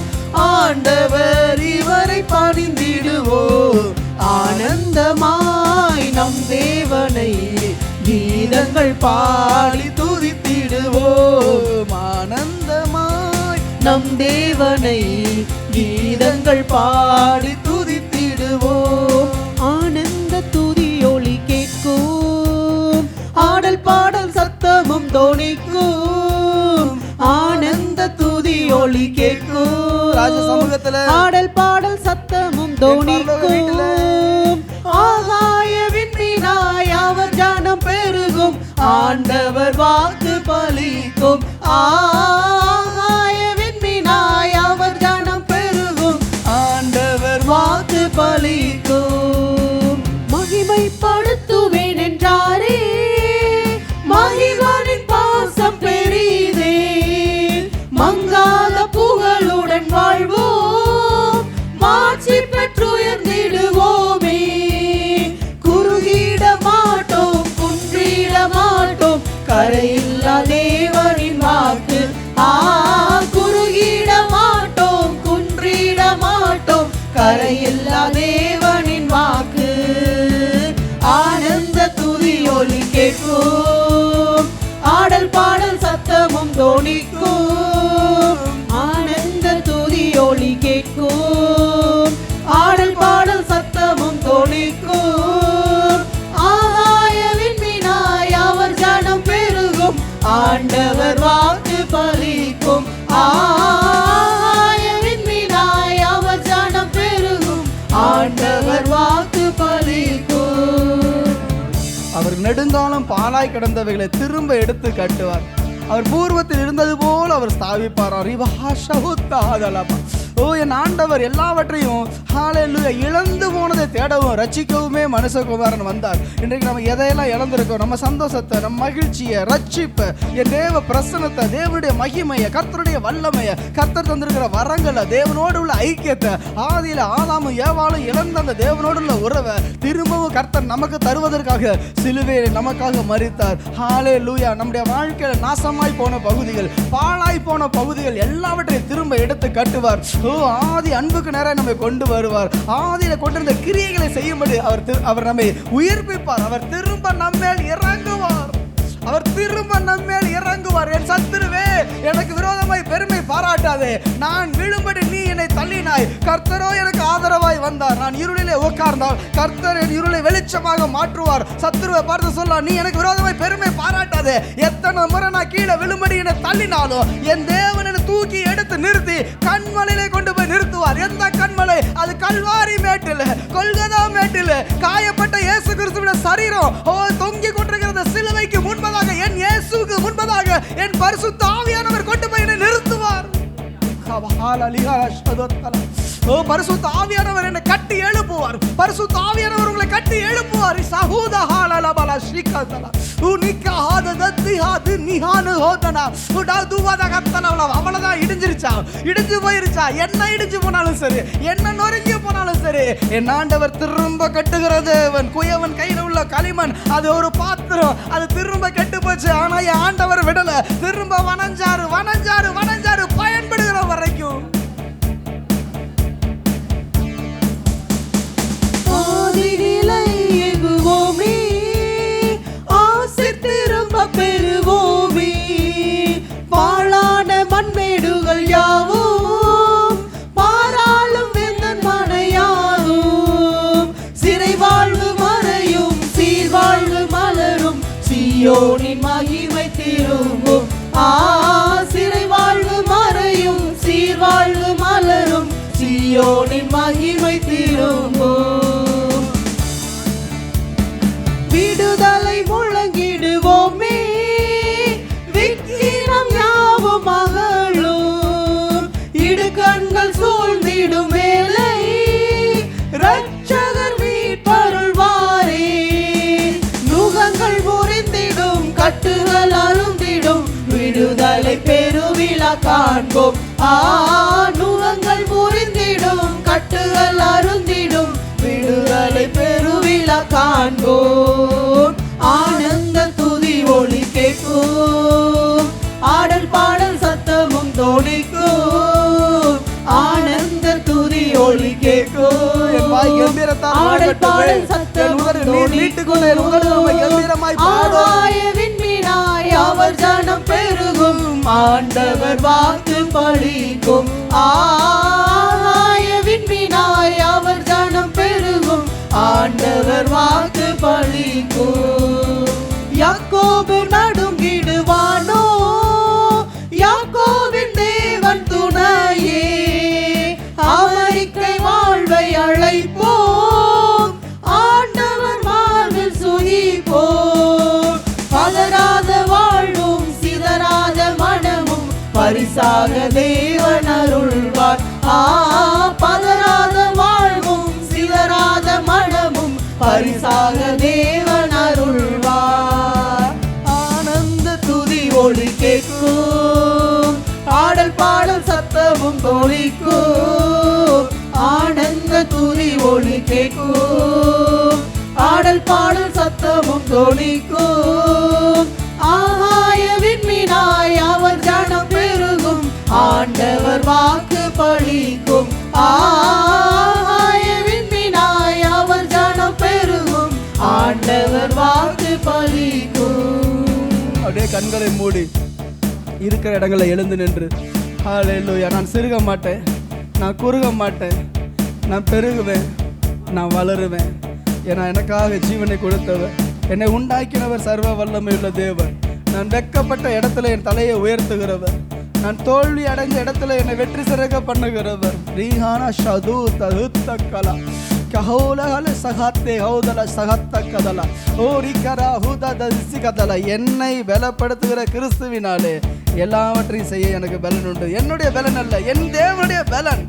ஆண்டவர் இவரை பணிந்திடுவோம் ஆனந்தமாய் நம் தேவனை கீதங்கள் பாடி துதித்திடுவோம் ஆனந்தமாய் நம் தேவனை கீதங்கள் பாடி துதித்திடுவோம் ஆனந்த துதியொலி கேட்கும் ஆடல் பாடல் சத்தமும் தோணிக்கும் ஆனந்த துதியொலி கேட்கும் ராஜ சமூகத்துல ஆடல் பாடல் சத்தமும் தோணிக்கும் ஆகாய விண்ணினாய் அவர் ஜனம் பெருகும் ஆண்டவர் வாக்கு பலிக்கும் ஆகாய விண்ணினாய் அவர் ஜனம் பெருகும் ஆண்டவர் வாக்கு பலிக்கும் மகிமைப்படுத்துவேன் என்றாரே மகிழ்வானின் பாசம் பெரிதே மங்காத புகழுடன் வாழ்வோம் மாட்சி பெற்றுயர்ந்திடுவோமே குறுகிட மாட்டோம் குன்றிட மாட்டோம் கரையில்லா தேவனின் வாக்கு குறுகிட மாட்டோம் குன்றிட மாட்டோம் கரையில்லா தேவனின் வாக்கு ஆனந்த துதியொலி கேட்கும் ஆடல் பாடல் சத்தமும் தோணிக்கும் ஆனந்த துதியொலி கேட்கும் ஆடல் பாடல் சத்தமும் தோணிக்கும் ஆகாய விண்ணினாய் அவர் ஜனம் பெருகும் ஆண்டவர் வாக்கு பலிக்கும் ஆகாய விண்ணினாய் அவர் ஜனம் பெருகும் ஆண்டவர் வாக்கு பலிக்கும் அவர் நெடுங்காலம் பாலாய் கிடந்தவைகளை திரும்ப எடுத்து கட்டுவார் அவர் பூர்வத்தில் இருந்தது போல் அவர் ஸ்தாபிப்பார் ஓ என் ஆண்டவர் எல்லாவற்றையும் ஹalleluya இழந்து போனதை தேடவும் ரட்சிக்கவுமே மனுஷகுமாரன் வந்தார். இன்றைக்கு நம்ம எதையெல்லாம் இழந்திருக்கோம், நம்ம சந்தோஷத்தை, நம்ம மகிழ்ச்சியை, ரட்சிப்பை, என் தேவ பிரசன்னத்தை, தேவனுடைய மகிமையை, கர்த்தருடைய வல்லமையை, கர்த்தர் தந்திருக்கிற வரங்களை, தேவனோடு உள்ள ஐக்கியத்தை, ஆதியில ஆதாமும் ஏவாளும் இழந்த அந்த தேவனோடு உள்ள உறவை திரும்பவும் கர்த்தர் நமக்கு தருவதற்காக சிலுவையில் நமக்காக மரித்தார். ஹல்லேலூயா. நம்முடைய வாழ்க்கையில நாசமாய் போன பகுதிகள், பாழாய் போன பகுதிகள் எல்லாவற்றையும் திரும்ப எடுத்து கட்டுவார். ஆதி அன்புக்கு நேரம் நம்மை கொண்டு வருவார். ஆதியில கொண்டிருந்த கிரியைகளை செய்யும்படி அவர் நம்மை உயிர்ப்பிப்பார். அவர் திரும்ப நம்மேல் இறங்குவார். அவர் திரும்ப நம்மேல் இறங்குவார். என் சத்துருவே, எனக்கு விரோதமாய் பெருமை பாராட்டாதே. நான் விழும்படி நீ என்னை தள்ளினாய், கர்த்தரோ எனக்கு ஆதரவாய் வந்தார். நான் இருளிலே உட்கார்ந்தால் கர்த்தர் என் இருளை வெளிச்சமாக மாற்றுவார். சத்துருவை பார்த்து சொல்ல, நீ எனக்கு விரோதமாய் பெருமை பாராட்டாதே. எத்தனை முறை நான் கீழே விழும்படி என்னை தள்ளினாலும் என் தேவன் என்னை தூக்கி எடுத்து நிறுத்தி கண்மலையிலே கொண்டு போய் நிறுத்துவார். எந்த கண்மலை? அது கல்வாரி மேட்டில், கொல்கதா மேட்டில் காயப்பட்ட இயேசு கிறிஸ்துவின் சரீரம் தொங்கி கொண்டிருக்கிற சிலுவைக்கு முன்பதாக, என் இயேசுவுக்கு முன்பதாக என் பரிசுத்த ஆவியானவர் கொண்டு போய் என்னை நிறுத்துவார். பரிசுத்த ஆவியானவர் என்னை கட்டி எழுப்புவார். பரிசுத்த ஆவியானவர் உங்களை கட்டி எழுப்புவார். அவ்வளவுதான், இடிஞ்சிருச்சா, இடிஞ்சு போயிருச்சா, என்ன இடிஞ்சு போனாலும் சரி, என்ன நொறுங்கி போனாலும் சரி, என் ஆண்டவர் திரும்ப கட்டுகிறது. குயவன் கையில் உள்ள களிமண் அது ஒரு பாத்திரம், அது திரும்ப கெட்டு போச்சு. ஆனா என் ஆண்டவர் விடல, திரும்ப வனஞ்சாரு வனஞ்சாரு வனஞ்சாரு பயன்படுகிற வரைக்கும். பெறுவோமே பாழான மண்மேடுகள் யாவும் பாராளும் வெந்தன் மனையாகும். சிறை வாழ்வு மறையும், சீர்வாழ்வு மலரும், சீயோனின் மகிமை திரும்பும். சிறை வாழ்வு மறையும், சீர்வாழ்வு மலரும், சீயோனின் மகிமை திரும்பும். விடுதலை முழங்கிடுவோமே, விக்கிரம் யாவும் மகளும், இடுகண்கள் சூழ்ந்திடும் வேலை இரட்சகர் மீட்பருள்வாரே. நுகங்கள் முறிந்திடும், கட்டுகள் அருந்திடும், விடுதலை பெருவிழா காண்போம். நுகங்கள் முறிந்திடும், கட்டுகள் அருந்திடும், விடுதலை பெருவிழா காண்போம். ஆனந்த துதி ஒளி கேட்கும், ஆடல் பாடல் சத்தமும் தோணிக்கும். ஆனந்த துதி ஒளி கேட்கும், ஆடல் பாடல் சத்தமும் தோணிக்கும். ஆகாயவின் மீனாய் அவர் ஜனம் பெருகும், ஆண்டவர் வாக்கு பலிக்கும். ஆகாயவின் மீனாய் அவர் ஜனம் பெருகும், ஆண்டவர் வாக்கு பலிக்கும். யாக்கோபு நடுங்கிடுவானோ, யாக்கோபின் தேவன் துணையே. அமெரிக்கை வாழ்வை அழைப்போம், ஆண்டவர் வாழ்வில் சுகிப்போம். பதறாத வாழ்வும் சிதறாத மனமும் பரிசாக தேவன் அருள்வார். பதறாத வாழ்வும் சிதறாத மனமும் பரிசாக தேவன் அருள்வார். ஆனந்த துதி ஒளி கேட்கும், ஆடல் பாடல் சத்தமும் தோணிக்கும். ஆனந்த துதி ஒளி கேட்கும், ஆடல் பாடல் சத்தமும் தோணிக்கும். ஆகாயவின் மீனாய் அவர் ஜனம் பெருகும், ஆண்டவர் வாக்கு பலிக்கும். ஆகாயவின் மீனாய் அவர் ஜனம் பெருகும், ஆண்டவர் வாக்கு பலிக்கும். அப்படியே கண்களை மூடி இருக்கிற இடங்களை எழுந்து நின்று, ஹல்லேலூயா. நான் சிறுக மாட்டேன், நான் குறுக மாட்டேன், நான் பெருகுவேன், நான் வளருவேன். ஏன்னா எனக்காக ஜீவனை கொடுத்தவர், என்னை உண்டாக்கினவர் சர்வ வல்லமையுள்ள தேவன். நான் வெட்கப்பட்ட இடத்துல என் தலையை உயர்த்துகிறவர், நான் தோல்வி அடைஞ்ச இடத்துல என்னை வெற்றி சிறக்க பண்ணுகிறவர். ரீஹானா ஷது தகுத்தக்கலா கஹோலஹல சகத்தே ஹௌதல சகத்த கதலா ஓரிகரா ஹுததசி கதலா. என்னை பலப்படுத்துகிற கிறிஸ்துவினாலே எல்லாவற்றையும் செய்ய எனக்கு பலன் உண்டு. என்னுடைய பலன் அல்ல, என் தேவனுடைய பலன்,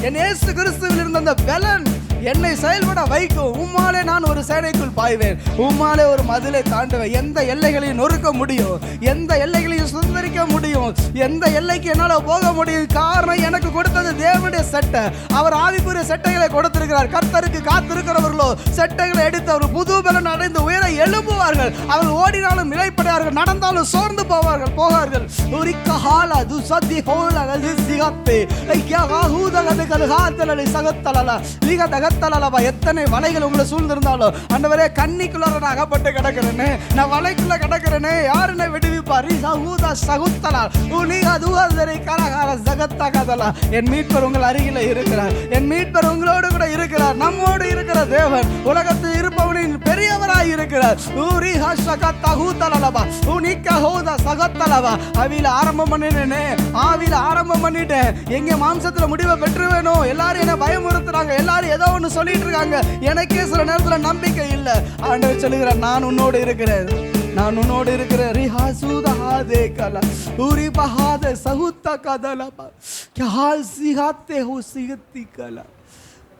என் இயேசு கிறிஸ்துவில் இருந்த அந்த பலன் என்னை செயல்பட வைக்கும். உம்மாலே நான் ஒரு சேனைக்குள் பாய்வேன், உம்மாலே ஒரு மதிலை தாண்டுவேன். எந்த எல்லைகளையும் நொறுக்க முடியும், எந்த எல்லைகளையும் சுதந்திரிக்க முடியும், எந்த எல்லைக்கு என்னால போக முடியும். காரணம் எனக்கு கொடுத்தது தேவனுடைய சட்டை. அவர் ஆவிக்குரிய சட்டைகளை கொடுத்திருக்கிறார். கர்த்தருக்கு காத்திருக்கிறவர்களோ சட்டைகளை எடுத்து அவர் புது பலன் அடைந்து உயர எழும்புவார்கள். அவர்கள் ஓடினாலும் நிலைப்படையார்கள், நடந்தாலும் சோர்ந்து போவார்கள். எத்தனை வலைகள் உங்களை சூழ்ந்திருந்தாலும் ஆண்டவரே, கண்ணிக்குள்ள அகப்பட்டு கிடக்கிறேனே, நான் வலைக்குள்ள கிடக்கிறேனே, யார் என்னை விடுவிப்பார்? என் மீட்பர் உங்கள் அருகில இருக்கிறார். என் மீட்பர் உங்களோடு கூட இருக்கிறார். நம்மோடு இருக்கிற தேவன் உலகத்தில் இருப்பவனின் பெரியவராய் இருக்கிறார். ஆவியில ஆரம்பம் பண்ணினேனே, ஆவியில ஆரம்பம் பண்ணிட்டேன். எங்க மாம்சத்துல முடிவை பெற்றுவேனோ? எல்லாரும் என்ன பயமுறுத்துறாங்க, எல்லாரும் ஏதோ ஒன்று சொல்லிட்டு இருக்காங்க. எனக்கே சில நேரத்துல நம்பிக்கை இல்லை. ஆண்டவர் சொல்லுகிறார், நான் உன்னோடு இருக்கிறேன், நான் உன்னோடு இருக்கிறேன்.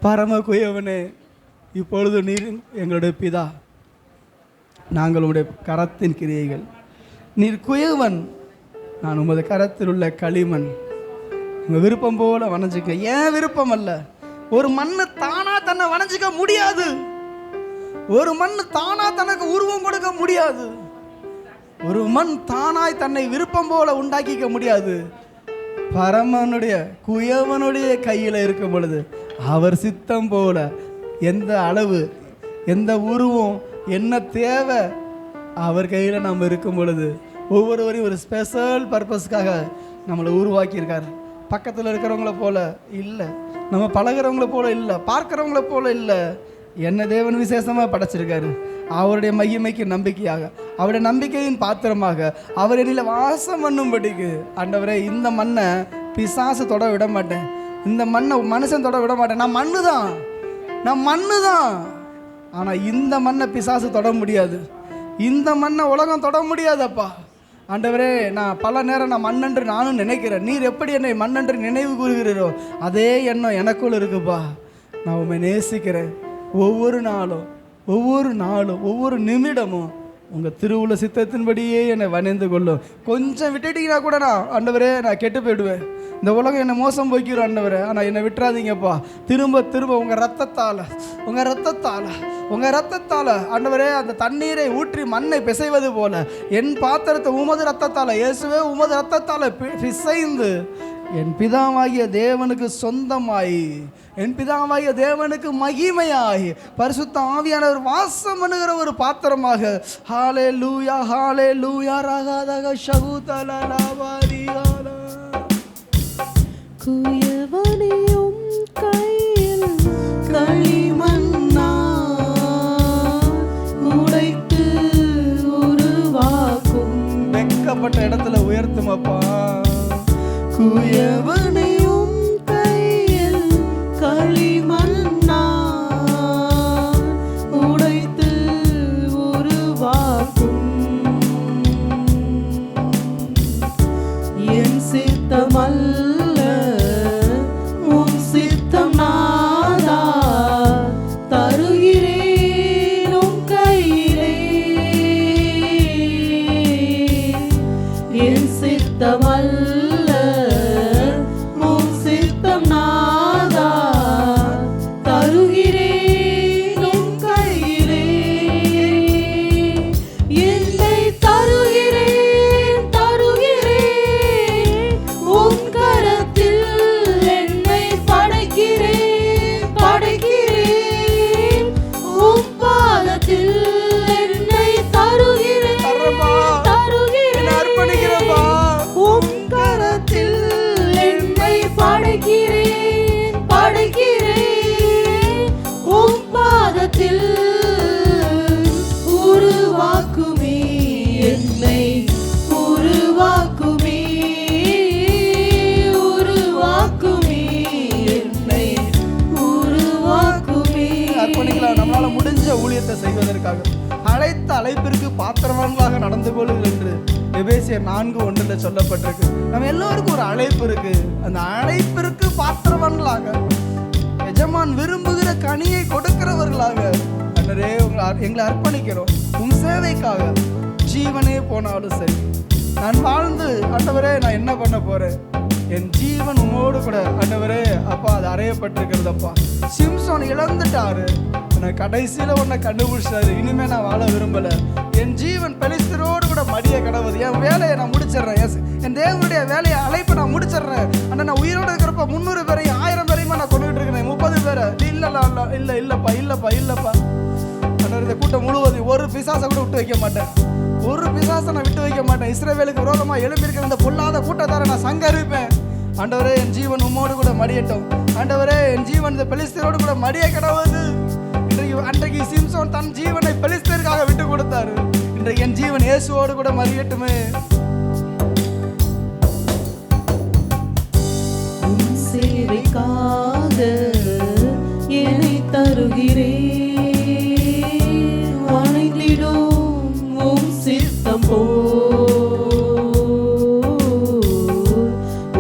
பரம குயவனே, இப்பொழுது நீர் எங்களுடைய பிதா, நாங்கள் உடைய கரத்தின் கிரியைகள். நீர் குயவன், நான் உமது கரத்தில் உள்ள களிமண். உங்க விருப்பம் போல வணைஞ்சிக்க. ஏன் விருப்பம் அல்ல. ஒரு மண்ணு தானா தன்னை வணைஞ்சிக்க முடியாது. ஒரு மண் தானா தனக்கு உருவம் கொடுக்க முடியாது. ஒரு மண் தானாய் தன்னை விருப்பம் போல உண்டாக்கிக்க முடியாது. பரமனுடைய குயவனுடைய கையில் இருக்கும் பொழுது அவர் சித்தம் போல எந்த அளவு, எந்த உருவம், என்ன தேவை, அவர் கையில் நம்ம இருக்கும் பொழுது ஒவ்வொருவரையும் ஒரு ஸ்பெஷல் பர்பஸ்க்காக நம்மளை உருவாக்கியிருக்காரு. பக்கத்தில் இருக்கிறவங்கள போல இல்லை, நம்ம பழகிறவங்கள போல இல்லை, பார்க்குறவங்கள போல இல்லை. என்ன தேவன் விசேஷமாக படைச்சிருக்காரு. அவருடைய மகிமைக்கு நம்பிக்கையாக, அவருடைய நம்பிக்கையின் பாத்திரமாக, அவர் என்னில் வாசம் பண்ணும்படிக்கு. ஆண்டவரே, இந்த மண்ணை பிசாசு தொட விட மாட்டேன், இந்த மண்ணை மனுஷன் தொட விட மாட்டேன். நான் மண்ணு தான், நான் மண்ணு தான். ஆனால் இந்த மண்ணை பிசாசு தொட முடியாது, இந்த மண்ணை உலகம் தொட முடியாதப்பா. ஆண்டவரே, நான் பல நேரம் நான் மண்ணென்று நானும் நினைக்கிறேன். நீர் எப்படி என்னை மண்ணென்று நினைவு கூறுகிறீரோ அதே எண்ணம் எனக்குள்ள இருக்குப்பா. நான் உண்மை நேசிக்கிறேன். ஒவ்வொரு நாளும், ஒவ்வொரு நாளும், ஒவ்வொரு நிமிடமும் உங்கள் திருவுள்ள சித்தத்தின்படியே என்னை வணைந்து கொள்ளும். கொஞ்சம் விட்டுட்டீங்கன்னா கூட நான் ஆண்டவரே, நான் கெட்டு போயிடுவேன். இந்த உலகம் என்னை மோசம் போய்க்கிறோம் ஆண்டவரே, ஆனால் என்னை விட்டுறாதீங்கப்பா. திரும்ப திரும்ப உங்கள் ரத்தத்தால், உங்கள் ரத்தத்தால், உங்கள் ரத்தத்தால் ஆண்டவரே, அந்த தண்ணீரை ஊற்றி மண்ணை பிசைவது போல என் பாத்திரத்தை உமது ரத்தத்தால், இயேசுவே உமது ரத்தத்தால் பிசைந்து என் பிதாவாகிய தேவனுக்கு சொந்தமாய், என் பிதாவாகிய தேவனுக்கு மகிமையாய் பரிசுத்த ஆவியானவர் வாசம் பண்ணுகிற ஒரு பாத்திரமாக. ஹalleluya, ஹalleluya, ரகதக ஷகுதலலவாரியாலா. குயவனையும் கையில் களிமண்ணா உடைத்து உருவாக்கும். வெட்கப்பட்ட இடத்துல உயர்த்துமப்பா. குயவனையும் கையில் களிமண்ணா உடைத்து உருவாக்கும். என் சித்தமல்ல உன் சித்தம் நாதா, தருகிறேன் உன் கையிலே. என் சித்தமல்ல உருவாக்குமே என்னை, உருவாக்குமே, உருவாக்குமே என்னை, உருவாக்குமே. அர்ப்பணிக்கலாம். நம்மளால முடிஞ்ச ஊழியத்தை செய்வதற்காக அழைத்த அழைப்பிற்கு பாத்திரவான்களாக நடந்து கொள்ளுங்கள் என்று எபேசியர் 4:1 சொல்லப்பட்டிருக்கு. நம்ம எல்லோருக்கும் ஒரு அழைப்பு இருக்கு. அந்த அழைப்பிற்கு பாத்திரவான்களாக எஜமான் விரும்புகிற கனியை கொடுக்கிறவர்களாக ஆண்டவரே எங்களை அர்ப்பணிக்கிறோம். உம் சேவைக்காக ஜீவனே போனாலும் சரி, நான் வாழ்ந்து ஆண்டவரே நான் என்ன பண்ண போறேன்? என் ஜீவன் உமோடு கூட ஆண்டவரே அப்பா அது அறையப்பட்டிருக்கிறதப்பா. சிம்சோன் இழந்துட்டாரு, கடைசியில உன்னை கண்டுபிடிச்சாரு. இனிமே நான் வாழ விரும்பல, என் ஜீவன் பெலிஸ்தரோடு கூட மடிய கடவுது, என் வேலையை நான் முடிச்சிடுறேன், என் தேவனுடைய வேலையை அழைப்பை நான் முடிச்சிடுறேன். ஆனால் நான் உயிரோடு இருக்கிறப்ப 300 பேரையும் 1000 பேரையுமா நான் கொண்டுகிட்டு இருக்கிறேன், 30 பேரை இல்லப்பா. இந்த கூட்டம் முழுவதும் ஒரு பிசாசை கூட விட்டு வைக்க மாட்டேன், ஒரு பிசாசை நான் விட்டு வைக்க மாட்டேன். இஸ்ரவேலுக்கு விரோதமா எழுப்பியிருக்கிற இந்த பொல்லாத கூட்டத்தாரை நான் சங்கரிப்பேன். ஆண்டவரே என் ஜீவன் உம்மோடு கூட மடியட்டும். ஆண்டவரே என் ஜீவன் இந்த பெலிஸ்தரோடு கூட மடிய கடவுது. அன்றைக்கு சிம்சோன் தன் ஜீவனை பெலிஸ்தருக்காக விட்டு கொடுத்தாரு. இன்றைக்கு என் ஜீவன் இயேசுவோடு கூட மறியட்டுமே. சேவைக்காக என்னை தருகிறேன், வணங்கிடும் உம் சித்தம்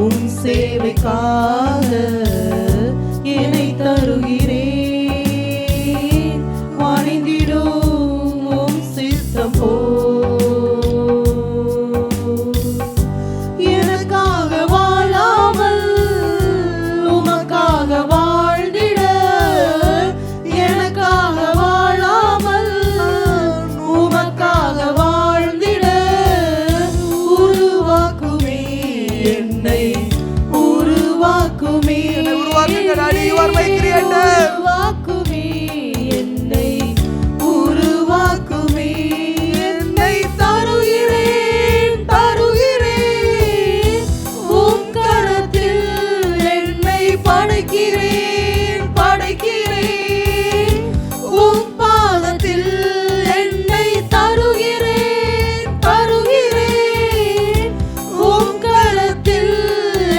உம் சேவைக்காக என்னை தருகிறேன், வணங்கிடும் உம் சித்தம் எனக்காக வாழாமல் உமக்காக வாழ்ந்திட, எனக்காக வாழாமல் உமக்காக வாழ்ந்திட, உருவாக்குமே என்னை, உருவாக்குமே உருவாக்குமே என்னை, உருவாக்குமே என்னை, தருகிறேன் தருகிறேன் உம் கரத்தில் என்னை படைக்கிறேன் படைக்கிறேன், உம் பாதத்தில் என்னை தருகிறேன் தருகிறேன், உம் கரத்தில்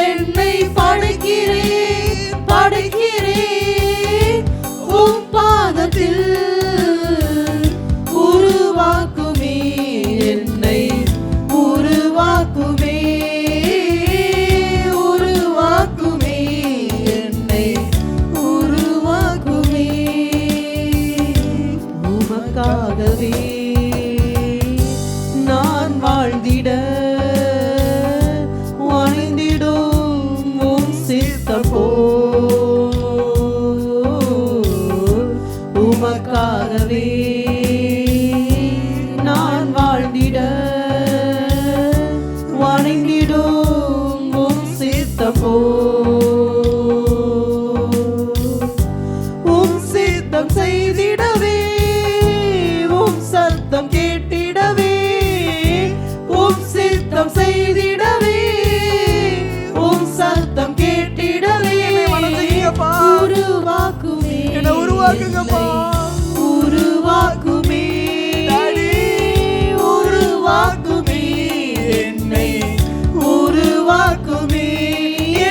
என்னை படைக்கிறேன் படைக்கிறேன், உம் பாதத்தில் உருவாக்குமே என்னை, உருவாக்குமே உருவாக்குமே என்னை, உருவாக்குமே. உமக்காகவே நான் வாழ்ந்திட, வணங்கிடும் உம் சித்தம் உமக்காகவே நான் வாழ்ந்திட, வணங்கிடும் உம் சித்தம் உம் சித்தம் செய்திடவே, உம் சத்தம் கேட்டிடவே, உம் சித்தம் செய்திடவே, உம் சத்தம் கேட்டிடவே, உருவாக்குமே உருவாக்குங்கப்பா, உருவாக்குமே உருவாக்குமே என்னை, உருவாக்குமே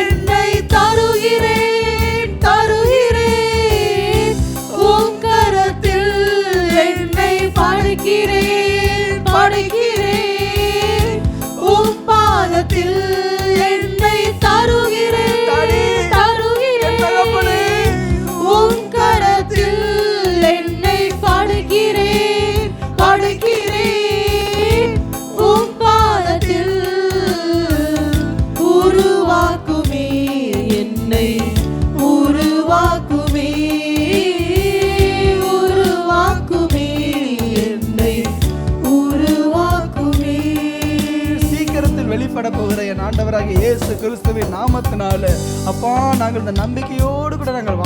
என்னை, தருகிறேன் தருகிறேன் உம் கரத்தில் என்னை படைக்கிறேன் படைக்கிறேன், உம் பாதத்தில் என்னை தருகிறேன் தருகிறேன், உம் கரத்தில் என்னை படைக்கிறேன் படைக்கிறேன், உம் பாதத்தில் உருவாக்குமே என்னை, உருவாக்குமே உருவாக்குமே என்னை, உருவாக்குமே. சீக்கிரத்தில் வெளிப்பட போகிற என் ஆண்டவராகிய இயேசு கிறிஸ்துவின் நாமத்தினால அப்பா நாங்கள் இந்த நம்பிக்கையோடு கூட நாங்கள்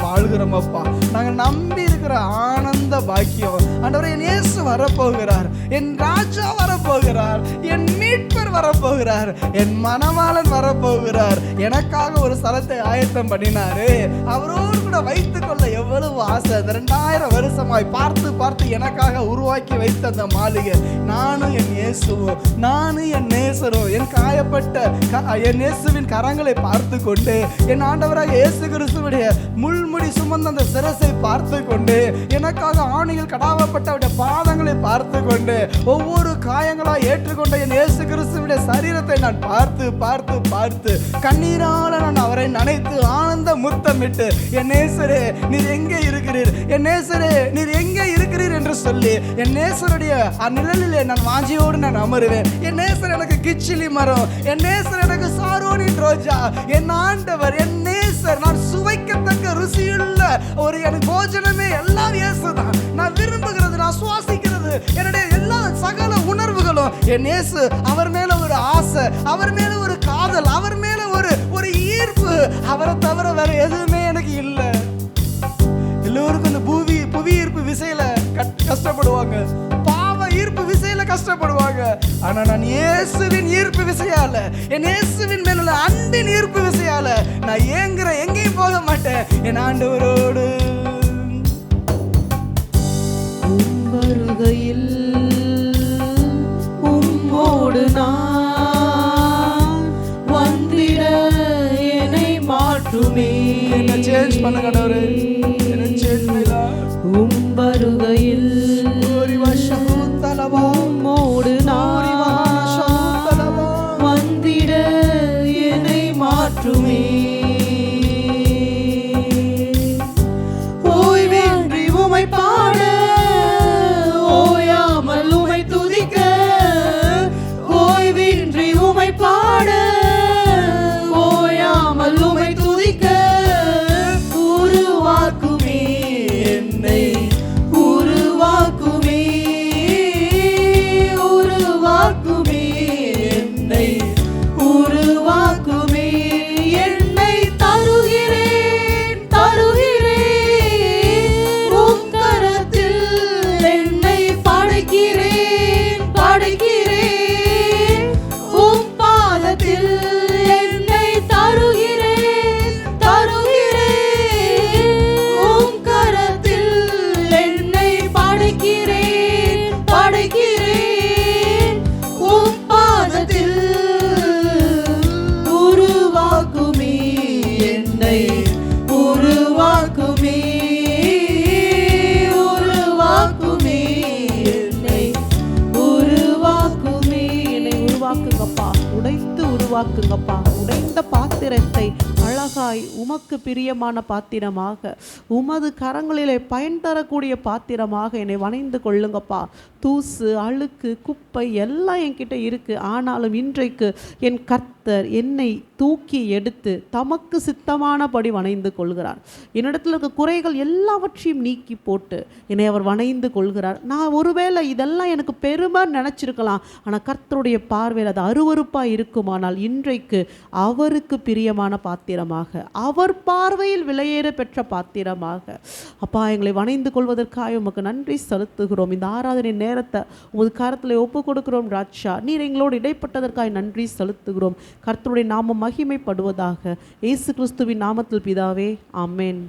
வாழ்கிறோம் அப்பா. நாங்கள் நம்பி இருக்கிற ஆனந்த பாக்கியம் ஆண்டவரே, என் இயேசு வரப்போகிறார், என் ராஜா வரப்போகிறார், என் மீட்பர் வரப்போகிறார், என் மணவாளன் வரப்போகிறார். எனக்காக ஒரு ஸ்தலத்தை ஆயத்தம் பண்ணினாரு, அவரோடு கூட வைத்துக் கொள்ள எவ்வளவு ஆசை. 2000 வருஷமாய் பார்த்து பார்த்து எனக்காக உருவாக்கி வைத்த அந்த மாளிகை, நானும் என் இயேசுவும் நானும் என் நேசரும் என் காயப்பட்ட என் இயேசுவின் கரங்களை பார்த்து கொண்டு, என் ஆண்டவராக இயேசு கிறிஸ்துவுடைய முள்முடி சுமந்த அந்த சிரசை பார்த்து கொண்டு, எனக்காக ஆணியில் கடாவப்பட்ட அவருடைய பாதங்களை பார்த்து கொண்டு, ஒவ்வொரு காயங்களாக ஏற்றுக்கொண்ட என் இயேசு கிறிஸ்துவுடைய சரீரத்தை நான் பார்த்து பார்த்து பார்த்து கண்ணீரால நான் அவரை நினைத்து ஆனந்த முத்தமிட்டு, என் நேசரே நீர் எங்கே இருக்கிறீர், என் நேசரே நீர் எங்கே இருக்கிறீர் என்று சொல்லி என் நேசருடைய நிழலிலே நான் வாஞ்சியோடு நான் அமருவேன். என் நேசர் எனக்கு கிச்சிலி மரம், என் நேசர் எனக்கு சாரோனின் ரோஜா, என் ஆண்டவர் என் நேசர். நான் சுவைக்கத்தக்க ருசியுள்ள ஒரு எனக்கு போஜனமே எல்லாம் இயேசுதான். நான் விரும்புகிறது, நான் சுவாசிக்கிறது, என்னுடைய எல்லா சகல உணர்வுகளும் என் இயேசு. அவர் மேல ஒரு ஆசை, அவர் மேல ஒரு காதல், அவர் மேல ஒரு ஈர்ப்பு. அவரை தவிர வேற எதுவுமே எனக்கு இல்லை. எல்லோருக்கும் இந்த புவி ஈர்ப்பு விசையில கஷ்டப்படுவாங்க, பாவ ஈர்ப்பு விசையில கஷ்டப்படுவாங்க. ஆனா நான் இயேசுவின் ஈர்ப்பு விசையால, என் இயேசுவின் மேல உள்ள அன்பின் ஈர்ப்பு விசையால நான் ஏங்குறேன், எங்கேயும் போக மாட்டேன். என் ஆண்டவரோடு வருகையில் உம்மோடு நான் வந்திட என்னை மாற்றுமே. என்ன சேஞ்ச் பண்ண கடவுளே, என்ன சேஞ்ச் பண்ணல. வருகையில் உம்மோடு நான் வந்திட என்னை மாற்றுமே. ஓய்வின்றி உமை பாட, ஓயாமல் உமை துதிக்க, ஓய்வின்றி உமை பாட, ஓயாமல் உமை துதிக்க, உருவாக்குமே என்னை, உருவாக்குமே, உருவாக்குமே என்னை, உருவாக்குமே என்னை. தருகிறேன் தருகிறேன் உம் கரத்தில் என்னை படைக்கிறேன் படைக்கிறேன், உம் பாதத்தில் என்னை தருகிறேன் தருகிறேன், உம் கரத்தில் என்னை படைக்கிறேன் படைக்கிறேன், உம் பாதத்தில் உருவாக்குமே என்னை, உருவாக்குமே, உருவாக்குமே என்னை, உருவாக்குமே என்னை. உருவாக்குங்கப்பா, உடைத்து உருவாக்குங்கப்பா. உடைந்த பாத்திரத்தை அழகாய் உமக்கு பிரியமான பாத்திரமாக, உமது கரங்களிலே பயன் தரக்கூடிய பாத்திரமாக என்னை வணைந்து கொள்ளுங்கப்பா. தூசு, அழுக்கு, குப்பை எல்லாம் என்கிட்ட இருக்கு. ஆனாலும் இன்றைக்கு என் கர்த்தர் என்னை தூக்கி எடுத்து தமக்கு சித்தமானபடி வணைந்து கொள்கிறார். என்னிடத்தில் இருக்க குறைகள் எல்லாவற்றையும் நீக்கி போட்டு என்னை அவர் வணைந்து கொள்கிறார். நான் ஒருவேளை இதெல்லாம் எனக்கு பெருமை நினச்சிருக்கலாம், ஆனால் கர்த்தருடைய பார்வையில் அது அருவருப்பாக இருக்குமானால் இன்றைக்கு அவருக்கு பிரியமான பாத்திரமாக, அவர் பார்வையில் விலையேற பெற்ற பாத்திரமாக அப்பா எங்களை வணைந்து கொள்வதற்காக உமக்கு நன்றி செலுத்துகிறோம். இந்த ஆராதனை நேரத்தை உமது கரத்தில் ஒப்பு கொடுக்கிறோம் ராஜா. நீர் எங்களோடு இடைப்பட்டதற்காக நன்றி செலுத்துகிறோம். கர்த்தருடைய நாமம் மகிமைப்படுவதாக. இயேசு கிறிஸ்துவின் நாமத்தில் பிதாவே, ஆமென்.